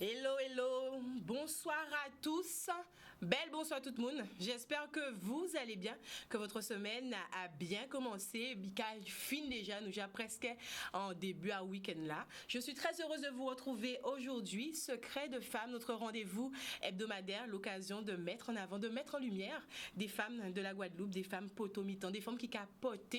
Hello, hello, bonsoir à tous, belle bonsoir tout le monde. J'espère que vous allez bien, que votre semaine a bien commencé, qu'elle finit déjà, nous sommes presque en début à week-end là. Je suis très heureuse de vous retrouver aujourd'hui, Secret de Femmes, notre rendez-vous hebdomadaire, l'occasion de mettre en avant, de mettre en lumière des femmes de la Guadeloupe, des femmes potomitans, des femmes qui capotent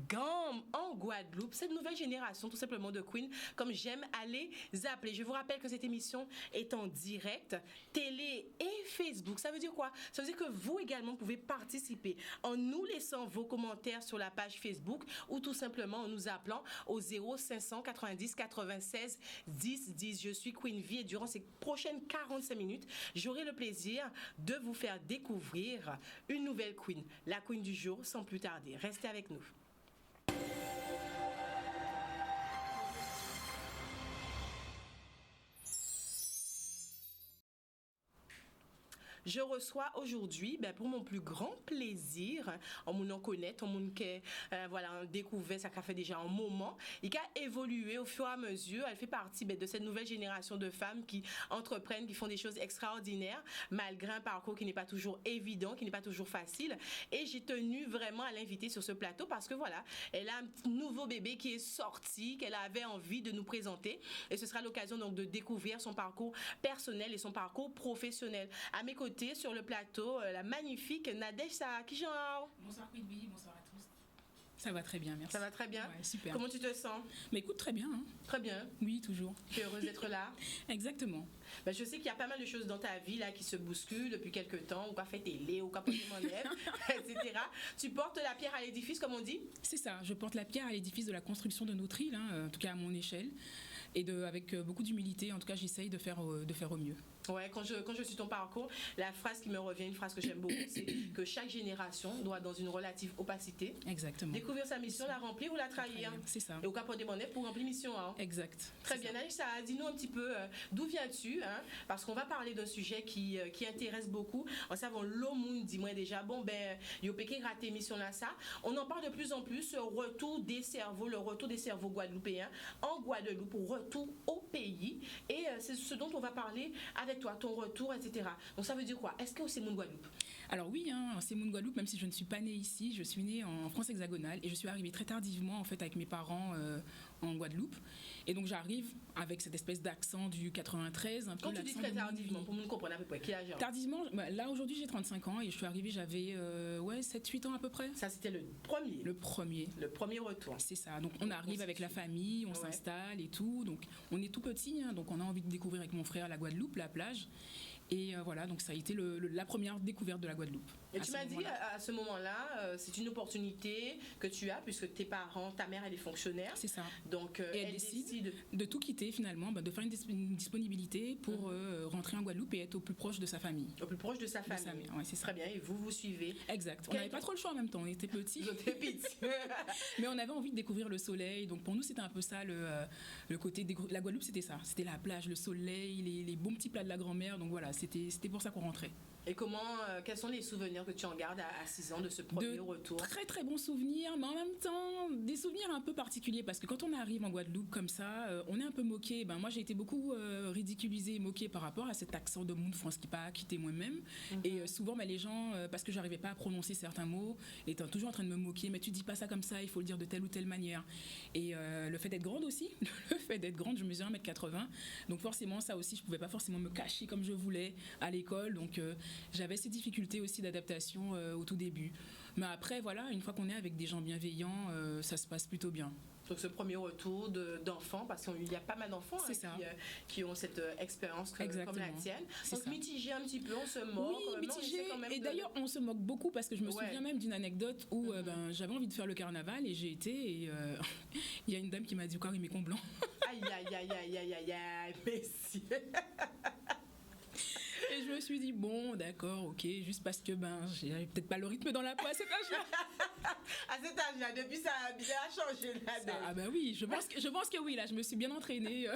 gamme en Guadeloupe, cette nouvelle génération tout simplement de Queen, comme j'aime à les appeler. Je vous rappelle que cette émission est en direct, télé et Facebook. Ça veut dire quoi? Ça veut dire que vous également pouvez participer en nous laissant vos commentaires sur la page Facebook ou tout simplement en nous appelant au 0590 96 10 10. Je suis Queen V et durant ces prochaines 45 minutes, j'aurai le plaisir de vous faire découvrir une nouvelle Queen, la Queen du jour, sans plus tarder. Restez avec nous. Je reçois aujourd'hui, pour mon plus grand plaisir, on m'en connaît, on m'en voilà, découvert, ça fait déjà un moment, et qui a évolué au fur et à mesure. Elle fait partie de cette nouvelle génération de femmes qui entreprennent, qui font des choses extraordinaires, malgré un parcours qui n'est pas toujours évident, qui n'est pas toujours facile. Et j'ai tenu vraiment à l'inviter sur ce plateau parce que voilà, elle a un nouveau bébé qui est sorti, qu'elle avait envie de nous présenter. Et ce sera l'occasion donc de découvrir son parcours personnel et son parcours professionnel. À mes côtés, sur le plateau, la magnifique Nadège Sakijan. Bonsoir Queen B, bonsoir à tous. Ça va très bien, merci. Ça va très bien? Ouais, super. Comment tu te sens? Mais écoute, très bien. Hein. Très bien. Oui, toujours. Tu es heureuse d'être là? Exactement. Je sais qu'il y a pas mal de choses dans ta vie là, qui se bousculent depuis quelques temps, ou qu'a fait télé, ou qu'a posé mon lèvre, etc. Tu portes la pierre à l'édifice, comme on dit? C'est ça, je porte la pierre à l'édifice de la construction de notre île, en tout cas à mon échelle. Et avec beaucoup d'humilité, en tout cas, j'essaye de faire au mieux. Ouais, quand je suis ton parcours, la phrase qui me revient, une phrase que j'aime beaucoup, c'est que chaque génération doit, dans une relative opacité, exactement, découvrir sa mission, la remplir ou la trahir. C'est ça. Et au cas pour demander pour remplir mission. Hein. Exact. Très bien, Aïcha, dis-nous un petit peu d'où viens-tu, hein, parce qu'on va parler d'un sujet qui intéresse beaucoup. En savant l'homme, dis-moi déjà, yo péké raté mission là ça. On en parle de plus en plus, le retour des cerveaux guadeloupéens en Guadeloupe, retour au pays. Et c'est ce dont on va parler avec toi, ton retour, etc. Donc ça veut dire quoi? Est-ce que c'est mon Guadeloupe? Alors oui, hein, c'est mon Guadeloupe, même si je ne suis pas née ici, je suis née en France hexagonale et je suis arrivée très tardivement en fait avec mes parents en Guadeloupe. Et donc j'arrive avec cette espèce d'accent du 93. Quand tu dis très tardivement, pour nous comprendre à peu près, quel âge? Tardivement, là aujourd'hui j'ai 35 ans et je suis arrivée, j'avais 7-8 ans à peu près. Ça c'était le premier? Le premier retour. C'est ça, donc on arrive avec la famille, on s'installe et tout, donc on est tout petit, hein, donc on a envie de découvrir avec mon frère la Guadeloupe, la plage. Et voilà, donc ça a été la première découverte de la Guadeloupe. Et tu m'as dit à ce moment-là, c'est une opportunité que tu as puisque tes parents, ta mère, elle est fonctionnaire. C'est ça. Donc et elle décide de tout quitter finalement, de faire une disponibilité pour rentrer en Guadeloupe et être au plus proche de sa famille. Au plus proche de sa famille. Ouais, c'est ça. Très bien, et vous suivez. Exact. On n'avait pas trop le choix en même temps, on était petits. Mais on avait envie de découvrir le soleil, donc pour nous c'était un peu ça le côté la Guadeloupe, c'était ça. C'était la plage, le soleil, les bons petits plats de la grand-mère, donc voilà. C'était pour ça qu'on rentrait. Et quels sont les souvenirs que tu en gardes à 6 ans de ce premier retour? Très très bons souvenirs, mais en même temps des souvenirs un peu particuliers parce que quand on arrive en Guadeloupe comme ça, on est un peu moqué. Moi j'ai été beaucoup ridiculisée et moquée par rapport à cet accent de monde France qui pas quitté moi-même. Et souvent les gens, parce que j'arrivais pas à prononcer certains mots, étaient toujours en train de me moquer. Mais tu dis pas ça comme ça, il faut le dire de telle ou telle manière. Et le fait d'être grande aussi, je mesure 1m80, donc forcément ça aussi je pouvais pas forcément me cacher comme je voulais à l'école, donc j'avais ces difficultés aussi d'adaptation au tout début. Mais après, voilà, une fois qu'on est avec des gens bienveillants, ça se passe plutôt bien. Donc ce premier retour d'enfants, parce qu'il y a pas mal d'enfants qui ont cette expérience comme la tienne. Donc ça. Mitigé un petit peu, on se moque. Oui, mitigé. Et d'ailleurs, on se moque beaucoup parce que je me souviens même d'une anecdote où j'avais envie de faire le carnaval et j'ai été et il y a une dame qui m'a dit « Karim, mes comblants ». Aïe, messieurs. Et je me suis dit, bon, d'accord, ok, juste parce que j'avais peut-être pas le rythme dans la peau à cet âge-là. À cet âge-là, depuis ça a bien changé. Oui, je pense que oui, là, je me suis bien entraînée.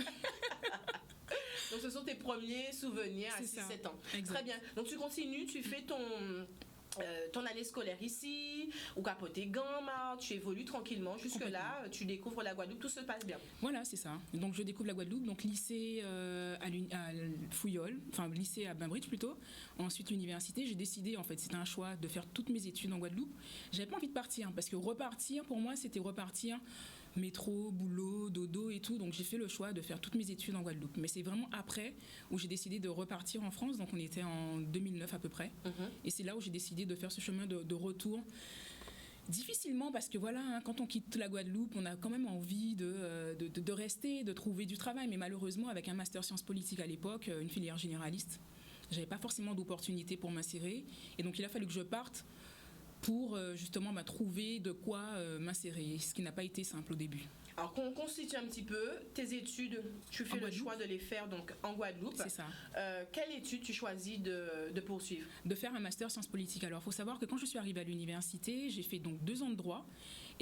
Donc ce sont tes premiers souvenirs à 6-7 ans. Exact. Très bien. Donc tu continues, tu fais ton année scolaire ici, ou capoter gants, tu évolues tranquillement. Jusque-là, tu découvres la Guadeloupe, tout se passe bien. Voilà, c'est ça. Donc je découvre la Guadeloupe, donc lycée à Fouillol, enfin lycée à Bainbridge plutôt. Ensuite l'université, j'ai décidé, en fait, c'était un choix de faire toutes mes études en Guadeloupe. J'avais pas envie de partir, parce que repartir, pour moi, c'était repartir métro, boulot, dodo et tout. Donc j'ai fait le choix de faire toutes mes études en Guadeloupe. Mais c'est vraiment après où j'ai décidé de repartir en France. Donc on était en 2009 à peu près. Et c'est là où j'ai décidé de faire ce chemin de retour. Difficilement parce que voilà, hein, quand on quitte la Guadeloupe, on a quand même envie de rester, de trouver du travail. Mais malheureusement, avec un master sciences politiques à l'époque, une filière généraliste, j'avais pas forcément d'opportunité pour m'insérer. Et donc il a fallu que je parte pour justement trouver de quoi m'insérer, ce qui n'a pas été simple au début. Alors qu'on constitue un petit peu tes études, tu fais le choix de les faire donc en Guadeloupe. C'est ça. Quelle étude tu choisis de poursuivre? De faire un master sciences politiques. Alors il faut savoir que quand je suis arrivée à l'université, j'ai fait donc 2 ans de droit.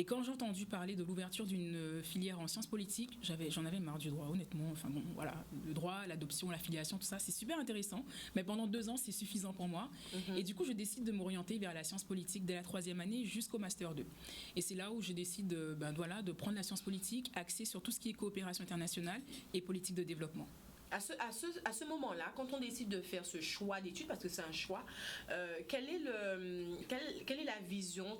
Et quand j'ai entendu parler de l'ouverture d'une filière en sciences politiques, j'en avais marre du droit, honnêtement. Enfin bon, voilà, le droit, l'adoption, la filiation, tout ça, c'est super intéressant. Mais pendant 2 ans, c'est suffisant pour moi. Et du coup, je décide de m'orienter vers la science politique dès la 3e année jusqu'au master 2. Et c'est là où je décide de prendre la science politique, axée sur tout ce qui est coopération internationale et politique de développement. À ce moment-là, quand on décide de faire ce choix d'études, parce que c'est un choix, quelle est la vision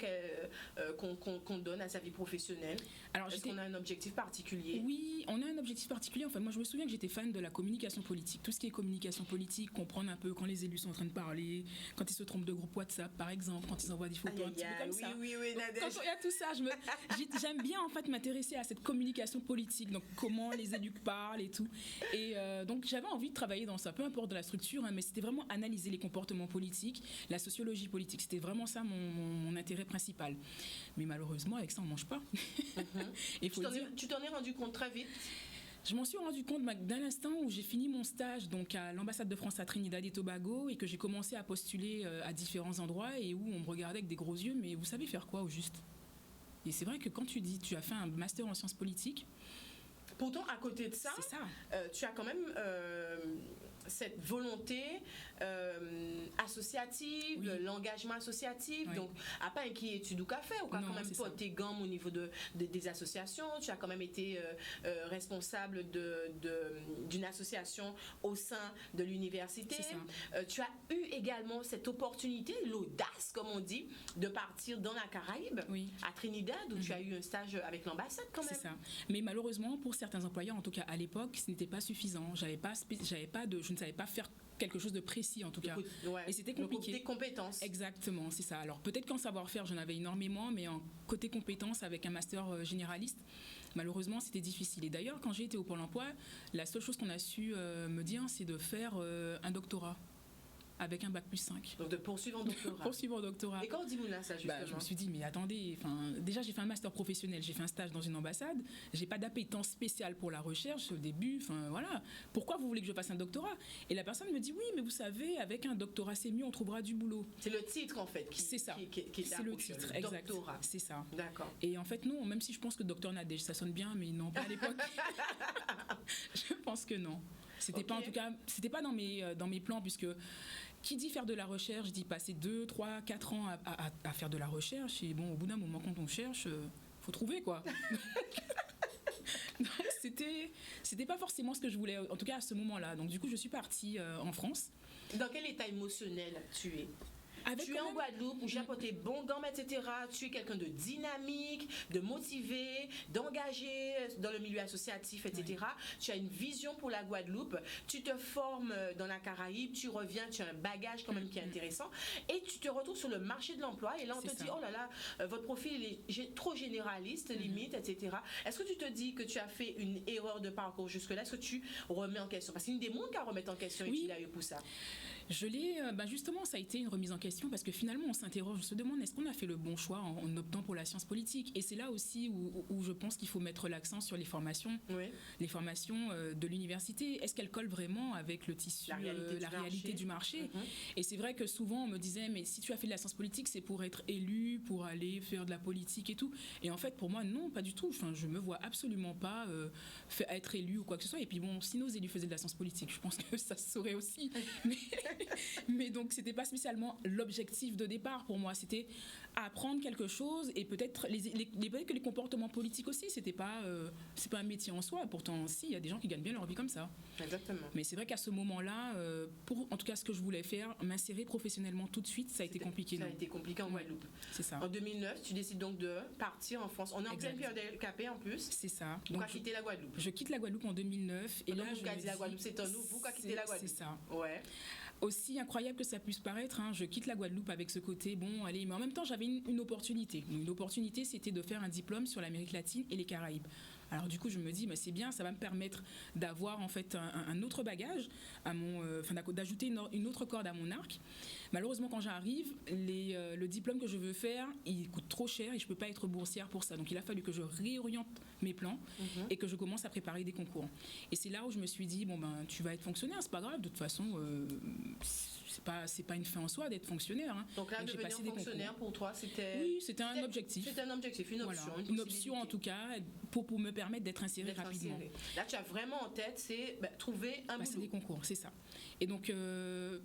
qu'on donne à sa vie professionnelle? Alors, est-ce qu'on a un objectif particulier? Oui, on a un objectif particulier. Enfin, moi, je me souviens que j'étais fan de la communication politique. Tout ce qui est communication politique, comprendre un peu quand les élus sont en train de parler, quand ils se trompent de groupe WhatsApp, par exemple, quand ils envoient des photos un petit peu comme ça. Oui, Nadège. Quand il y a tout ça, j'aime bien en fait m'intéresser à cette communication politique, donc comment les élus parlent et tout. Et donc j'avais envie de travailler dans ça, peu importe de la structure, hein, mais c'était vraiment analyser les comportements politiques, la sociologie politique. C'était vraiment ça mon intérêt principal. Mais malheureusement, avec ça, on ne mange pas. Tu t'en es rendu compte très vite? Je m'en suis rendu compte d'un instant où j'ai fini mon stage donc à l'ambassade de France à Trinidad et Tobago et que j'ai commencé à postuler à différents endroits et où on me regardait avec des gros yeux, mais vous savez faire quoi au juste? Et c'est vrai que quand tu dis tu as fait un master en sciences politiques, pourtant, à côté de ça, tu as quand même cette volonté associative, l'engagement associatif. Donc, à pas inquiétude ou café, ou quand même pas tes gants au niveau des associations. Tu as quand même été responsable d'une association au sein de l'université. Tu as eu également cette opportunité, l'audace, comme on dit, de partir dans la Caraïbe, à Trinidad, où tu as eu un stage avec l'ambassade quand même. C'est ça. Mais malheureusement, pour certains employeurs, en tout cas à l'époque, ce n'était pas suffisant. Je ne savais pas faire quelque chose de précis en tout cas. Et c'était compliqué. Des compétences. Exactement, c'est ça. Alors peut-être qu'en savoir-faire, j'en avais énormément, mais en côté compétences, avec un master généraliste, malheureusement, c'était difficile. Et d'ailleurs, quand j'ai été au Pôle emploi, la seule chose qu'on a su me dire, c'est de faire un doctorat. Avec un bac+5. Donc de poursuivre en doctorat. Et quand on dit moulin ça justement? Je me suis dit mais attendez, déjà j'ai fait un master professionnel, j'ai fait un stage dans une ambassade, j'ai pas d'appétence spéciale pour la recherche au début, voilà. Pourquoi vous voulez que je fasse un doctorat? Et la personne me dit oui, mais vous savez, avec un doctorat c'est mieux, on trouvera du boulot. C'est le titre en fait c'est ça. C'est le titre, exact. Doctorat. C'est ça. D'accord. Et en fait non, même si je pense que docteur Nadège ça sonne bien, mais non pas à l'époque. Je pense que non. C'était pas en tout cas, c'était pas dans mes plans puisque qui dit faire de la recherche dit passer 2, 3, 4 ans à faire de la recherche. Et bon, au bout d'un moment, quand on cherche, faut trouver, quoi. Donc, c'était pas forcément ce que je voulais, en tout cas à ce moment-là. Donc, du coup, je suis partie en France. Dans quel état émotionnel tu es? Tu es en Guadeloupe, où j'ai apporté bon gamme, etc. Tu es quelqu'un de dynamique, de motivé, d'engagé dans le milieu associatif, etc. Tu as une vision pour la Guadeloupe. Tu te formes dans la Caraïbe, tu reviens, tu as un bagage quand même qui est intéressant. Et tu te retrouves sur le marché de l'emploi. Et là, on te dit, oh là là, votre profil est trop généraliste, limite, etc. Est-ce que tu te dis que tu as fait une erreur de parcours jusque-là? Est-ce que tu remets en question? Parce qu'il y a des mondes qui remettent en question et tu l'as eu pour ça. Je l'ai, justement, ça a été une remise en question parce que finalement, on s'interroge, on se demande est-ce qu'on a fait le bon choix en optant pour la science politique? Et c'est là aussi où je pense qu'il faut mettre l'accent sur les formations de l'université. Est-ce qu'elles collent vraiment avec le tissu, la réalité du marché? Et c'est vrai que souvent, on me disait, mais si tu as fait de la science politique, c'est pour être élu, pour aller faire de la politique et tout. Et en fait, pour moi, non, pas du tout. Enfin, je me vois absolument pas être élu ou quoi que ce soit. Et puis bon, si nos élus faisaient de la science politique, je pense que ça se saurait aussi. Mais donc, c'était pas spécialement l'objectif de départ pour moi. C'était apprendre quelque chose et peut-être peut-être que les comportements politiques aussi, c'est pas un métier en soi. Pourtant, si, il y a des gens qui gagnent bien leur vie comme ça. Exactement. Mais c'est vrai qu'à ce moment-là, pour en tout cas ce que je voulais faire, m'insérer professionnellement tout de suite, ça a été compliqué. Ça a été compliqué en Guadeloupe. C'est ça. En 2009, tu décides donc de partir en France. On est en pleine période LKP en plus. C'est ça. Donc, tu as quitté la Guadeloupe. Je quitte la Guadeloupe en 2009. Et donc, là, vous avez dit la Guadeloupe, c'est un nous, vous qui quittez la Guadeloupe. C'est ça. Ouais. Aussi incroyable que ça puisse paraître, je quitte la Guadeloupe avec ce côté, bon, allez, mais en même temps, j'avais une opportunité. Une opportunité, c'était de faire un diplôme sur l'Amérique latine et les Caraïbes. Alors du coup, je me dis, mais c'est bien, ça va me permettre d'avoir en fait un autre bagage, d'ajouter une autre corde à mon arc. Malheureusement, quand j'arrive, le diplôme que je veux faire, il coûte trop cher et je ne peux pas être boursière pour ça. Donc il a fallu que je réoriente mes plans et que je commence à préparer des concours. Et c'est là où je me suis dit, bon ben, tu vas être fonctionnaire, c'est pas grave, de toute façon, c'est pas une fin en soi d'être fonctionnaire. Donc là, devenir fonctionnaire pour toi, c'était... Oui, c'était un objectif. C'était un objectif, une option. Voilà, une option en tout cas, pour me permettre d'être insérée rapidement. Là, tu as vraiment en tête, c'est trouver un boulot. C'est des concours, c'est ça. Et donc,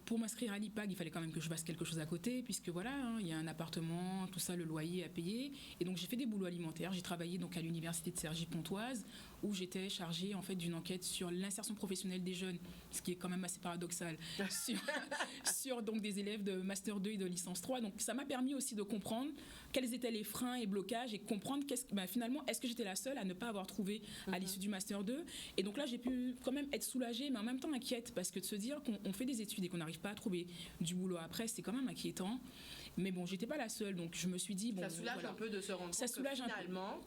pour m'inscrire à l'IPAG, il fallait quand même que je fasse quelque chose à côté, puisque voilà, il y a un appartement, tout ça, le loyer à payer. Et donc, j'ai fait des boulots alimentaires. J'ai travaillé donc à l'université de Cergy-Pontoise, où j'étais chargée en fait d'une enquête sur l'insertion professionnelle des jeunes, ce qui est quand même assez paradoxal, sur donc des élèves de Master 2 et de licence 3. Donc, ça m'a permis aussi de comprendre quels étaient les freins et blocages et comprendre finalement, est-ce que j'étais la seule à ne pas avoir trouvé à l'issue du Master 2. Et donc là, j'ai pu quand même être soulagée, mais en même temps inquiète, parce que de se dire qu'on fait des études et qu'on n'arrive pas à trouver du boulot après, c'est quand même inquiétant. Mais bon, j'étais pas la seule, donc je me suis dit... Ça soulage un peu de se rendre compte que finalement...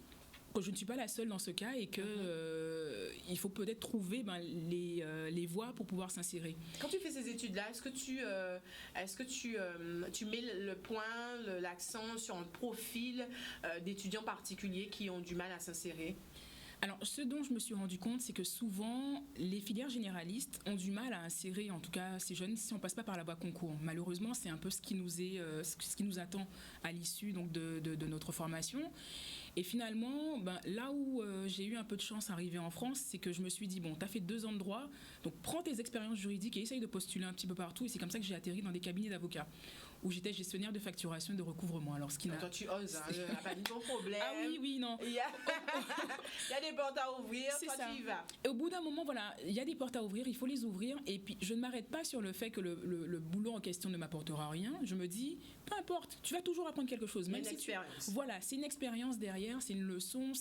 que je ne suis pas la seule dans ce cas et que il faut peut-être trouver les voies pour pouvoir s'insérer. Quand tu fais ces études-là, est-ce que tu mets le point, l'accent sur un profil d'étudiants particuliers qui ont du mal à s'insérer? Alors, ce dont je me suis rendu compte, c'est que souvent, les filières généralistes ont du mal à insérer, en tout cas ces jeunes, si on ne passe pas par la voie concours. Malheureusement, c'est un peu ce qui nous attend à l'issue donc, de notre formation. Et finalement, là où j'ai eu un peu de chance à arriver en France, c'est que je me suis dit, bon, tu as fait 2 ans de droit, donc prends tes expériences juridiques et essaye de postuler un petit peu partout. Et c'est comme ça que j'ai atterri dans des cabinets d'avocats, où j'étais gestionnaire de facturation et de recouvrement. Alors, ce qui Toi, tu oses, pas de ton problème. Ah oui, non. Il y a des portes à ouvrir, toi tu y vas. Et au bout d'un moment, voilà, il y a des portes à ouvrir, il faut les ouvrir. Et puis, je ne m'arrête pas sur le fait que le boulot en question ne m'apportera rien. Je me dis, peu importe, tu vas toujours apprendre quelque chose. Même si voilà, c'est une expérience derrière, c'est une leçon,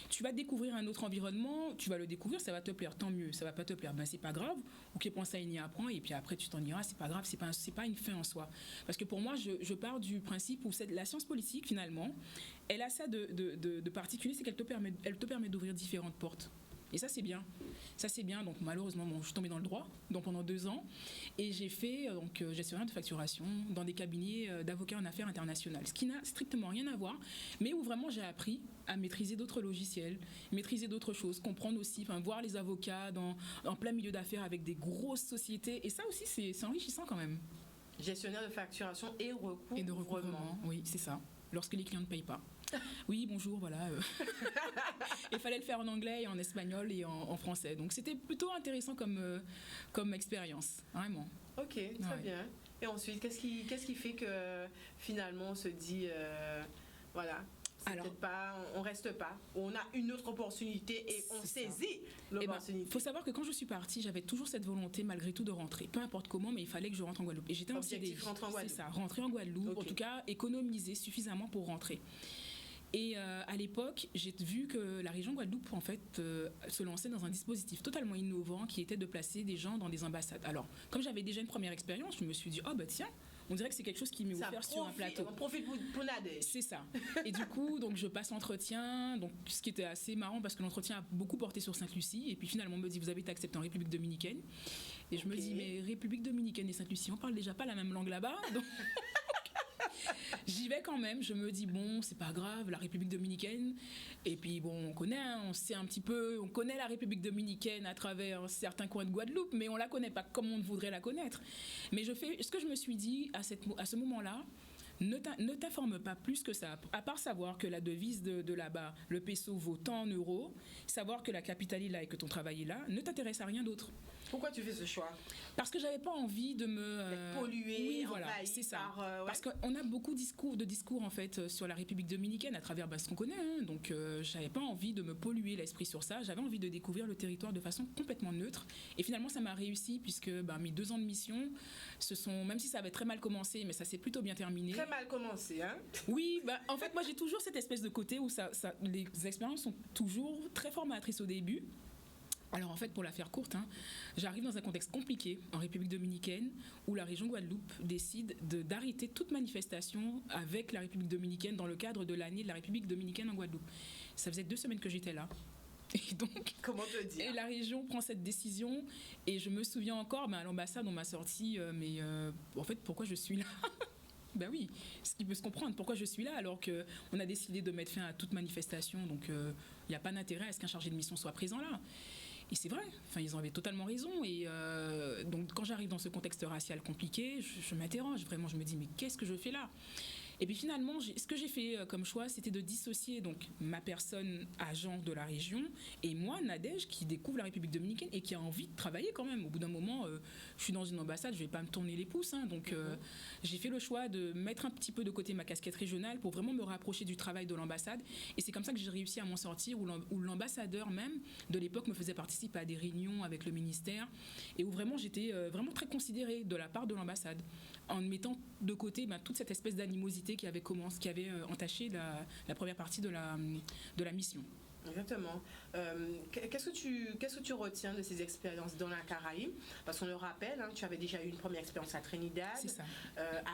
tu vas découvrir un autre environnement, tu vas le découvrir, ça va te plaire, tant mieux. Ça va pas te plaire, c'est pas grave. Ok, pense à y apprendre et puis après tu t'en iras, c'est pas grave, c'est pas une fin en soi. Parce que pour moi, je pars du principe où la science politique finalement, elle a ça de particulier, c'est qu'elle te permet d'ouvrir différentes portes. Et ça, c'est bien. Donc, malheureusement, je suis tombée dans le droit pendant 2 ans. Et j'ai fait gestionnaire de facturation dans des cabinets d'avocats en affaires internationales. Ce qui n'a strictement rien à voir, mais où vraiment j'ai appris à maîtriser d'autres logiciels, maîtriser d'autres choses, comprendre aussi, voir les avocats en plein milieu d'affaires avec des grosses sociétés. Et ça aussi, c'est enrichissant quand même. Gestionnaire de facturation et recouvrement. Et de recouvrement, oui, c'est ça. Lorsque les clients ne payent pas. Oui, bonjour, voilà. Il fallait le faire en anglais et en espagnol et en français. Donc, c'était plutôt intéressant comme expérience, vraiment. Ok, très bien. Et ensuite, qu'est-ce qui fait que finalement on se dit, voilà, on reste pas, on a une autre opportunité et on saisit l'opportunité. Il faut savoir que quand je suis partie, j'avais toujours cette volonté malgré tout de rentrer, peu importe comment, mais il fallait que je rentre en Guadeloupe. Et j'étais en CDI. Rentrer en Guadeloupe. C'est ça, rentrer en Guadeloupe, en tout cas économiser suffisamment pour rentrer. Et à l'époque, j'ai vu que la région Guadeloupe, en fait, se lançait dans un dispositif totalement innovant qui était de placer des gens dans des ambassades. Alors, comme j'avais déjà une première expérience, je me suis dit, tiens, on dirait que c'est quelque chose qui m'est offert sur un plateau. On profite pour nader. C'est ça. Et du coup, donc, je passe l'entretien, donc, ce qui était assez marrant parce que l'entretien a beaucoup porté sur Sainte-Lucie. Et puis finalement, on me dit, vous avez été accepté en République dominicaine. Et je me dis, mais République dominicaine et Sainte-Lucie, on parle déjà pas la même langue là-bas. Donc... J'y vais quand même, je me dis bon, c'est pas grave, la République dominicaine. Et puis bon, on connaît la République dominicaine à travers certains coins de Guadeloupe, mais on la connaît pas comme on voudrait la connaître. Mais ce que je me suis dit à ce moment-là, Ne t'informe pas plus que ça, à part savoir que la devise de là-bas, le peso vaut tant en euros, savoir que la capitale est là et que ton travail est là, ne t'intéresse à rien d'autre. Pourquoi tu fais ce choix? Parce que j'avais pas envie de me polluer, oui, voilà, c'est ça. ouais. Parce qu'on a beaucoup de discours en fait sur la République dominicaine à travers ce qu'on connaît. Hein. Donc j'avais pas envie de me polluer l'esprit sur ça. J'avais envie de découvrir le territoire de façon complètement neutre. Et finalement ça m'a réussi puisque mes 2 ans de mission, même si ça avait très mal commencé, mais ça s'est plutôt bien terminé. Très mal commencé, hein? Oui, en fait moi j'ai toujours cette espèce de côté où les expériences sont toujours très formatrices au début. Alors en fait, pour la faire courte, j'arrive dans un contexte compliqué en République dominicaine où la région Guadeloupe décide d'arrêter toute manifestation avec la République dominicaine dans le cadre de l'année de la République dominicaine en Guadeloupe. Ça faisait 2 semaines que j'étais là. Et donc, comment te dire? Et la région prend cette décision et je me souviens encore, à l'ambassade on m'a sorti, en fait pourquoi je suis là? Ben oui, ce qui peut se comprendre, pourquoi je suis là alors qu'on a décidé de mettre fin à toute manifestation, donc il n'y a pas d'intérêt à ce qu'un chargé de mission soit présent là. Et c'est vrai, ils en avaient totalement raison. Et donc quand j'arrive dans ce contexte racial compliqué, je m'interroge vraiment, je me dis mais qu'est-ce que je fais là? Et puis finalement, ce que j'ai fait comme choix, c'était de dissocier donc ma personne agent de la région et moi, Nadège, qui découvre la République dominicaine et qui a envie de travailler quand même. Au bout d'un moment, je suis dans une ambassade, je vais pas me tourner les pouces. Donc j'ai fait le choix de mettre un petit peu de côté ma casquette régionale pour vraiment me rapprocher du travail de l'ambassade. Et c'est comme ça que j'ai réussi à m'en sortir, où l'ambassadeur même de l'époque me faisait participer à des réunions avec le ministère et où vraiment j'étais vraiment très considérée de la part de l'ambassade, en mettant de côté toute cette espèce d'animosité qui avait entaché la première partie de la mission. Exactement. Qu'est-ce que tu retiens de ces expériences dans la Caraïbe? Parce qu'on le rappelle, tu avais déjà eu une première expérience à Trinidad. C'est ça.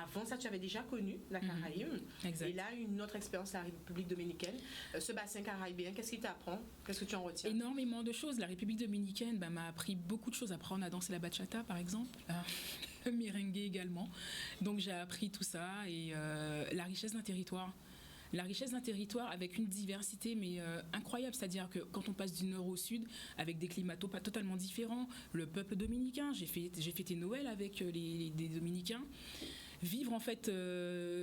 Avant ça, tu avais déjà connu la Caraïbe. Exact. Et là, une autre expérience à la République dominicaine. Ce bassin caribéen, qu'est-ce qu'il t'apprend? Qu'est-ce que tu en retiens? Énormément de choses. La République dominicaine m'a appris beaucoup de choses. Apprendre à danser la bachata, par exemple. Le merengue également. Donc j'ai appris tout ça et la richesse d'un territoire. La richesse d'un territoire avec une diversité incroyable, c'est-à-dire que quand on passe du nord au sud avec des climats pas totalement différents, le peuple dominicain, j'ai fêté Noël avec des Dominicains, vivre en fait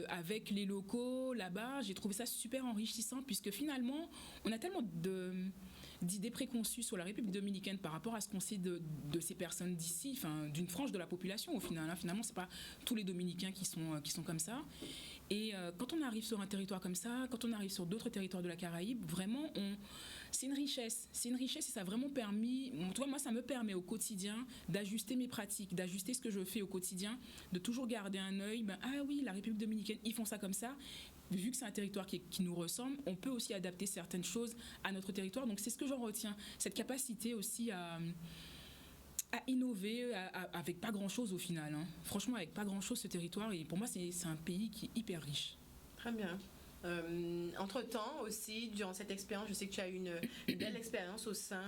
avec les locaux là-bas, j'ai trouvé ça super enrichissant puisque finalement on a tellement d'idées préconçues sur la République dominicaine par rapport à ce qu'on sait de ces personnes d'ici, d'une frange de la population au final. Finalement, c'est pas tous les Dominicains qui sont comme ça. Et quand on arrive sur un territoire comme ça, quand on arrive sur d'autres territoires de la Caraïbe, vraiment, c'est une richesse. C'est une richesse et ça a vraiment permis, en tout cas moi ça me permet au quotidien d'ajuster mes pratiques, d'ajuster ce que je fais au quotidien, de toujours garder un œil, ah oui, la République dominicaine, ils font ça comme ça. Vu que c'est un territoire qui nous ressemble, on peut aussi adapter certaines choses à notre territoire. Donc c'est ce que j'en retiens, cette capacité aussi à innover avec pas grand-chose au final. Franchement, avec pas grand-chose ce territoire. Et pour moi, c'est un pays qui est hyper riche. Très bien. Entre-temps aussi, durant cette expérience, je sais que tu as eu une belle expérience au sein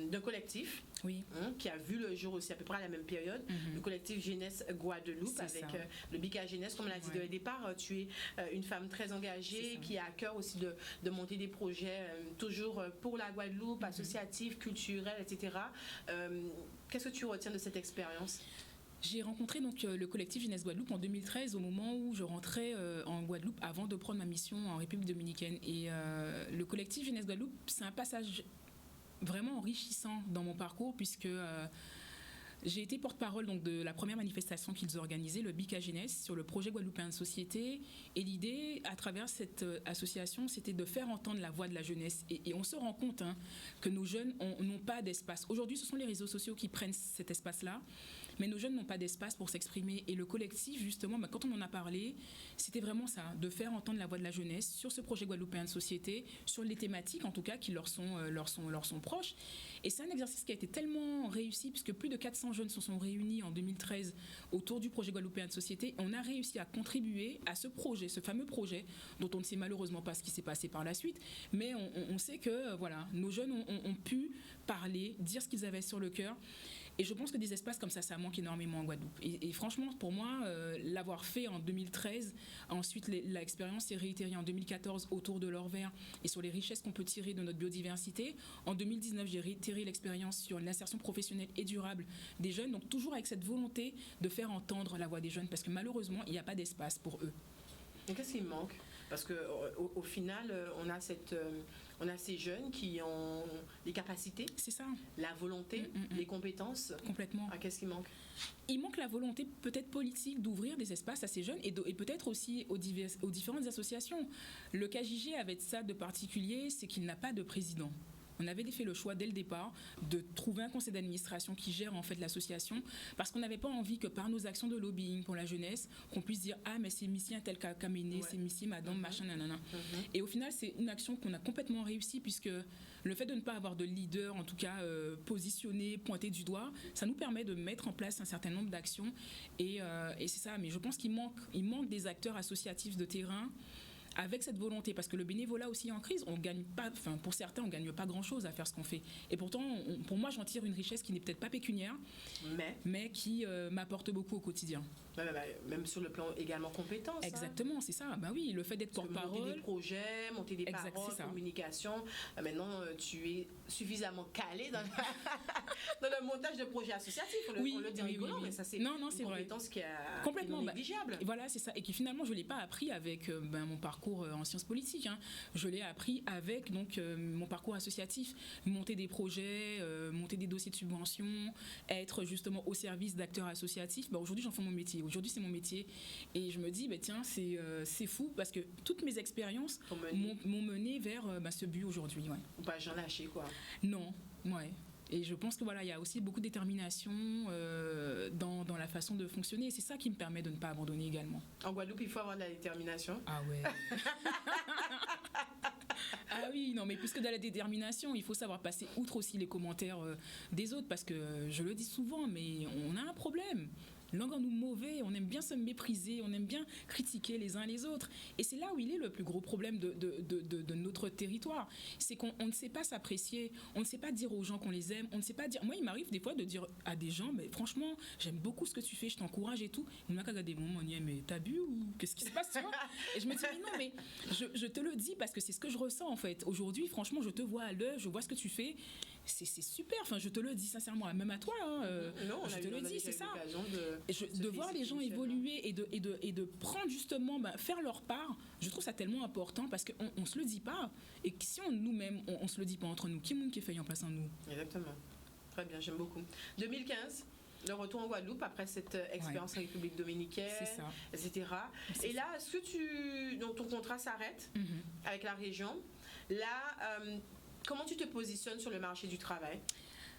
d'un collectif, oui, qui a vu le jour aussi à peu près à la même période, le collectif Jeunesse Guadeloupe, c'est avec ça. Le Bika Jeunesse, comme on l'a dit dès le départ. Tu es une femme très engagée qui a à cœur aussi de monter des projets toujours pour la Guadeloupe, associatifs, culturels, etc. Qu'est-ce que tu retiens de cette expérience? J'ai rencontré donc le collectif Jeunesse Guadeloupe en 2013 au moment où je rentrais en Guadeloupe avant de prendre ma mission en République dominicaine. Et le collectif Jeunesse Guadeloupe, c'est un passage vraiment enrichissant dans mon parcours puisque j'ai été porte-parole donc, de la première manifestation qu'ils ont organisée, le Bika Jeunesse, sur le projet Guadeloupéen de société. Et l'idée, à travers cette association, c'était de faire entendre la voix de la jeunesse. Et on se rend compte que nos jeunes n'ont pas d'espace. Aujourd'hui, ce sont les réseaux sociaux qui prennent cet espace-là. Mais nos jeunes n'ont pas d'espace pour s'exprimer. Et le collectif, justement, quand on en a parlé, c'était vraiment ça, de faire entendre la voix de la jeunesse sur ce projet Guadeloupéen de société, sur les thématiques, en tout cas, qui leur sont proches. Et c'est un exercice qui a été tellement réussi, puisque plus de 400 jeunes se sont réunis en 2013 autour du projet Guadeloupéen de société. Et on a réussi à contribuer à ce projet, ce fameux projet, dont on ne sait malheureusement pas ce qui s'est passé par la suite. Mais on sait que, voilà, nos jeunes ont pu parler, dire ce qu'ils avaient sur le cœur. Et je pense que des espaces comme ça manque énormément en Guadeloupe. Et franchement, pour moi, l'avoir fait en 2013, ensuite l'expérience s'est réitérée en 2014 autour de l'or vert et sur les richesses qu'on peut tirer de notre biodiversité. En 2019, j'ai réitéré l'expérience sur l'insertion professionnelle et durable des jeunes, donc toujours avec cette volonté de faire entendre la voix des jeunes, parce que malheureusement, il n'y a pas d'espace pour eux. Et qu'est-ce qui manque? Parce qu'au final, on a ces jeunes qui ont les capacités, c'est ça, la volonté, les compétences. Complètement. Ah, qu'est-ce qui manque? Il manque la volonté peut-être politique d'ouvrir des espaces à ces jeunes et peut-être aussi aux différentes associations. Le KJG avait ça de particulier, c'est qu'il n'a pas de président. On avait fait le choix dès le départ de trouver un conseil d'administration qui gère en fait l'association, parce qu'on n'avait pas envie que par nos actions de lobbying pour la jeunesse, qu'on puisse dire ah mais c'est Missy un tel qu'a mené, c'est Missy madame machin nanana. Et au final c'est une action qu'on a complètement réussi, puisque le fait de ne pas avoir de leader, en tout cas positionné, pointé du doigt, ça nous permet de mettre en place un certain nombre d'actions et c'est ça. Mais je pense qu'il manque des acteurs associatifs de terrain avec cette volonté, parce que le bénévolat aussi en crise, on gagne pas, enfin pour certains on gagne pas grand chose à faire ce qu'on fait, et pourtant pour moi j'en tire une richesse qui n'est peut-être pas pécuniaire mais qui m'apporte beaucoup au quotidien. Même sur le plan également compétences. Exactement, c'est ça. Ben oui, le fait d'être porte-parole, monter des projets, monter des paroles, communication. Maintenant, tu es suffisamment calé dans le montage de projets associatifs. On le dit rigolant, mais ça c'est une compétence qui est complètement négligeable. Voilà, c'est ça. Et qui finalement, je l'ai pas appris avec mon parcours en sciences politiques. Hein. Je l'ai appris avec mon parcours associatif, monter des projets, monter des dossiers de subvention, être justement au service d'acteurs associatifs. Aujourd'hui, j'en fais mon métier. Aujourd'hui, c'est mon métier. Et je me dis, tiens, c'est fou, parce que toutes mes expériences m'ont mené vers ce but aujourd'hui. Ouais. Ou pas j'en lâcher, quoi. Non, ouais. Et je pense que voilà, il y a aussi beaucoup de détermination dans la façon de fonctionner. Et c'est ça qui me permet de ne pas abandonner également. En Guadeloupe, il faut avoir de la détermination. Ah ouais. Ah oui, non, mais plus que de la détermination, il faut savoir passer outre aussi les commentaires des autres, parce que je le dis souvent, mais on a un problème. Langue en nous mauvais, on aime bien se mépriser, on aime bien critiquer les uns les autres. Et c'est là où il est le plus gros problème de notre territoire. C'est qu'on ne sait pas s'apprécier, on ne sait pas dire aux gens qu'on les aime, on ne sait pas dire... Moi, il m'arrive des fois de dire à des gens, mais franchement, j'aime beaucoup ce que tu fais, je t'encourage et tout. Il m'a regardé, mais t'as bu ou qu'est-ce qui se passe, tu vois? Et je me dis, mais non, mais je te le dis parce que c'est ce que je ressens en fait. Aujourd'hui, franchement, je te vois à l'œuvre, je vois ce que tu fais. C'est super, enfin, je te le dis sincèrement, même à toi, hein, je te le dis, c'est ça. De voir les gens évoluer et de prendre justement, faire leur part, je trouve ça tellement important, parce qu'on ne se le dit pas. Et si nous-mêmes, on ne se le dit pas entre nous, qui est-ce qui fait en place en nous? Exactement. Très bien, j'aime beaucoup. 2015, le retour en Guadeloupe après cette expérience en République dominicaine, etc. Et là, est-ce que donc ton contrat s'arrête avec la région? Là, comment tu te positionnes sur le marché du travail?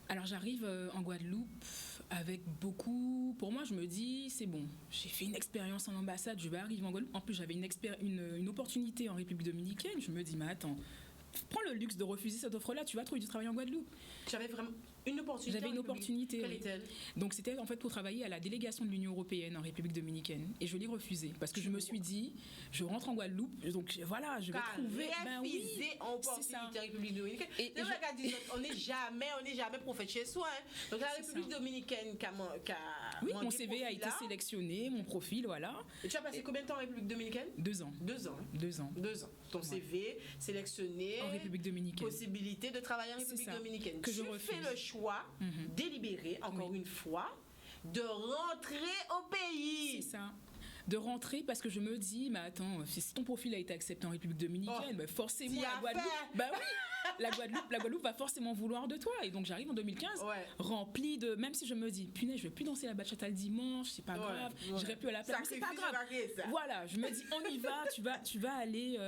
Alors j'arrive en Guadeloupe avec beaucoup... Pour moi, je me dis, c'est bon, j'ai fait une expérience en ambassade, je vais arriver en Guadeloupe. En plus, j'avais une opportunité en République dominicaine. Je me dis, mais attends, prends le luxe de refuser cette offre-là, tu vas trouver du travail en Guadeloupe. J'avais vraiment une opportunité. J'avais une opportunité. Quelle est-elle? Donc c'était en fait pour travailler à la délégation de l'Union européenne en République dominicaine, et je l'ai refusé parce que je me suis dit, je rentre en Guadeloupe, donc voilà, je vais trouver. En opportunité en République dominicaine. Et on n'est jamais prophète chez soi. Hein. Donc la République dominicaine oui, mon CV a été sélectionné, mon profil, voilà. Et tu as passé combien de temps en République dominicaine? 2 ans. 2 ans. 2 ans. 2 ans. Ton CV sélectionné en République dominicaine. Possibilité de travailler en République dominicaine. Que je refuse. Fais le choix délibéré, encore une fois, de rentrer au pays. C'est ça. De rentrer, parce que je me dis, mais attends, si ton profil a été accepté en République dominicaine, forcément la Guadeloupe, la Guadeloupe va forcément vouloir de toi. Et donc j'arrive en 2015, remplie de, même si je me dis, punaise, je vais plus danser la bachata le dimanche, c'est pas grave, j'irai plus à la plage, c'est pas grave. Voilà, je me dis, on y va, tu vas aller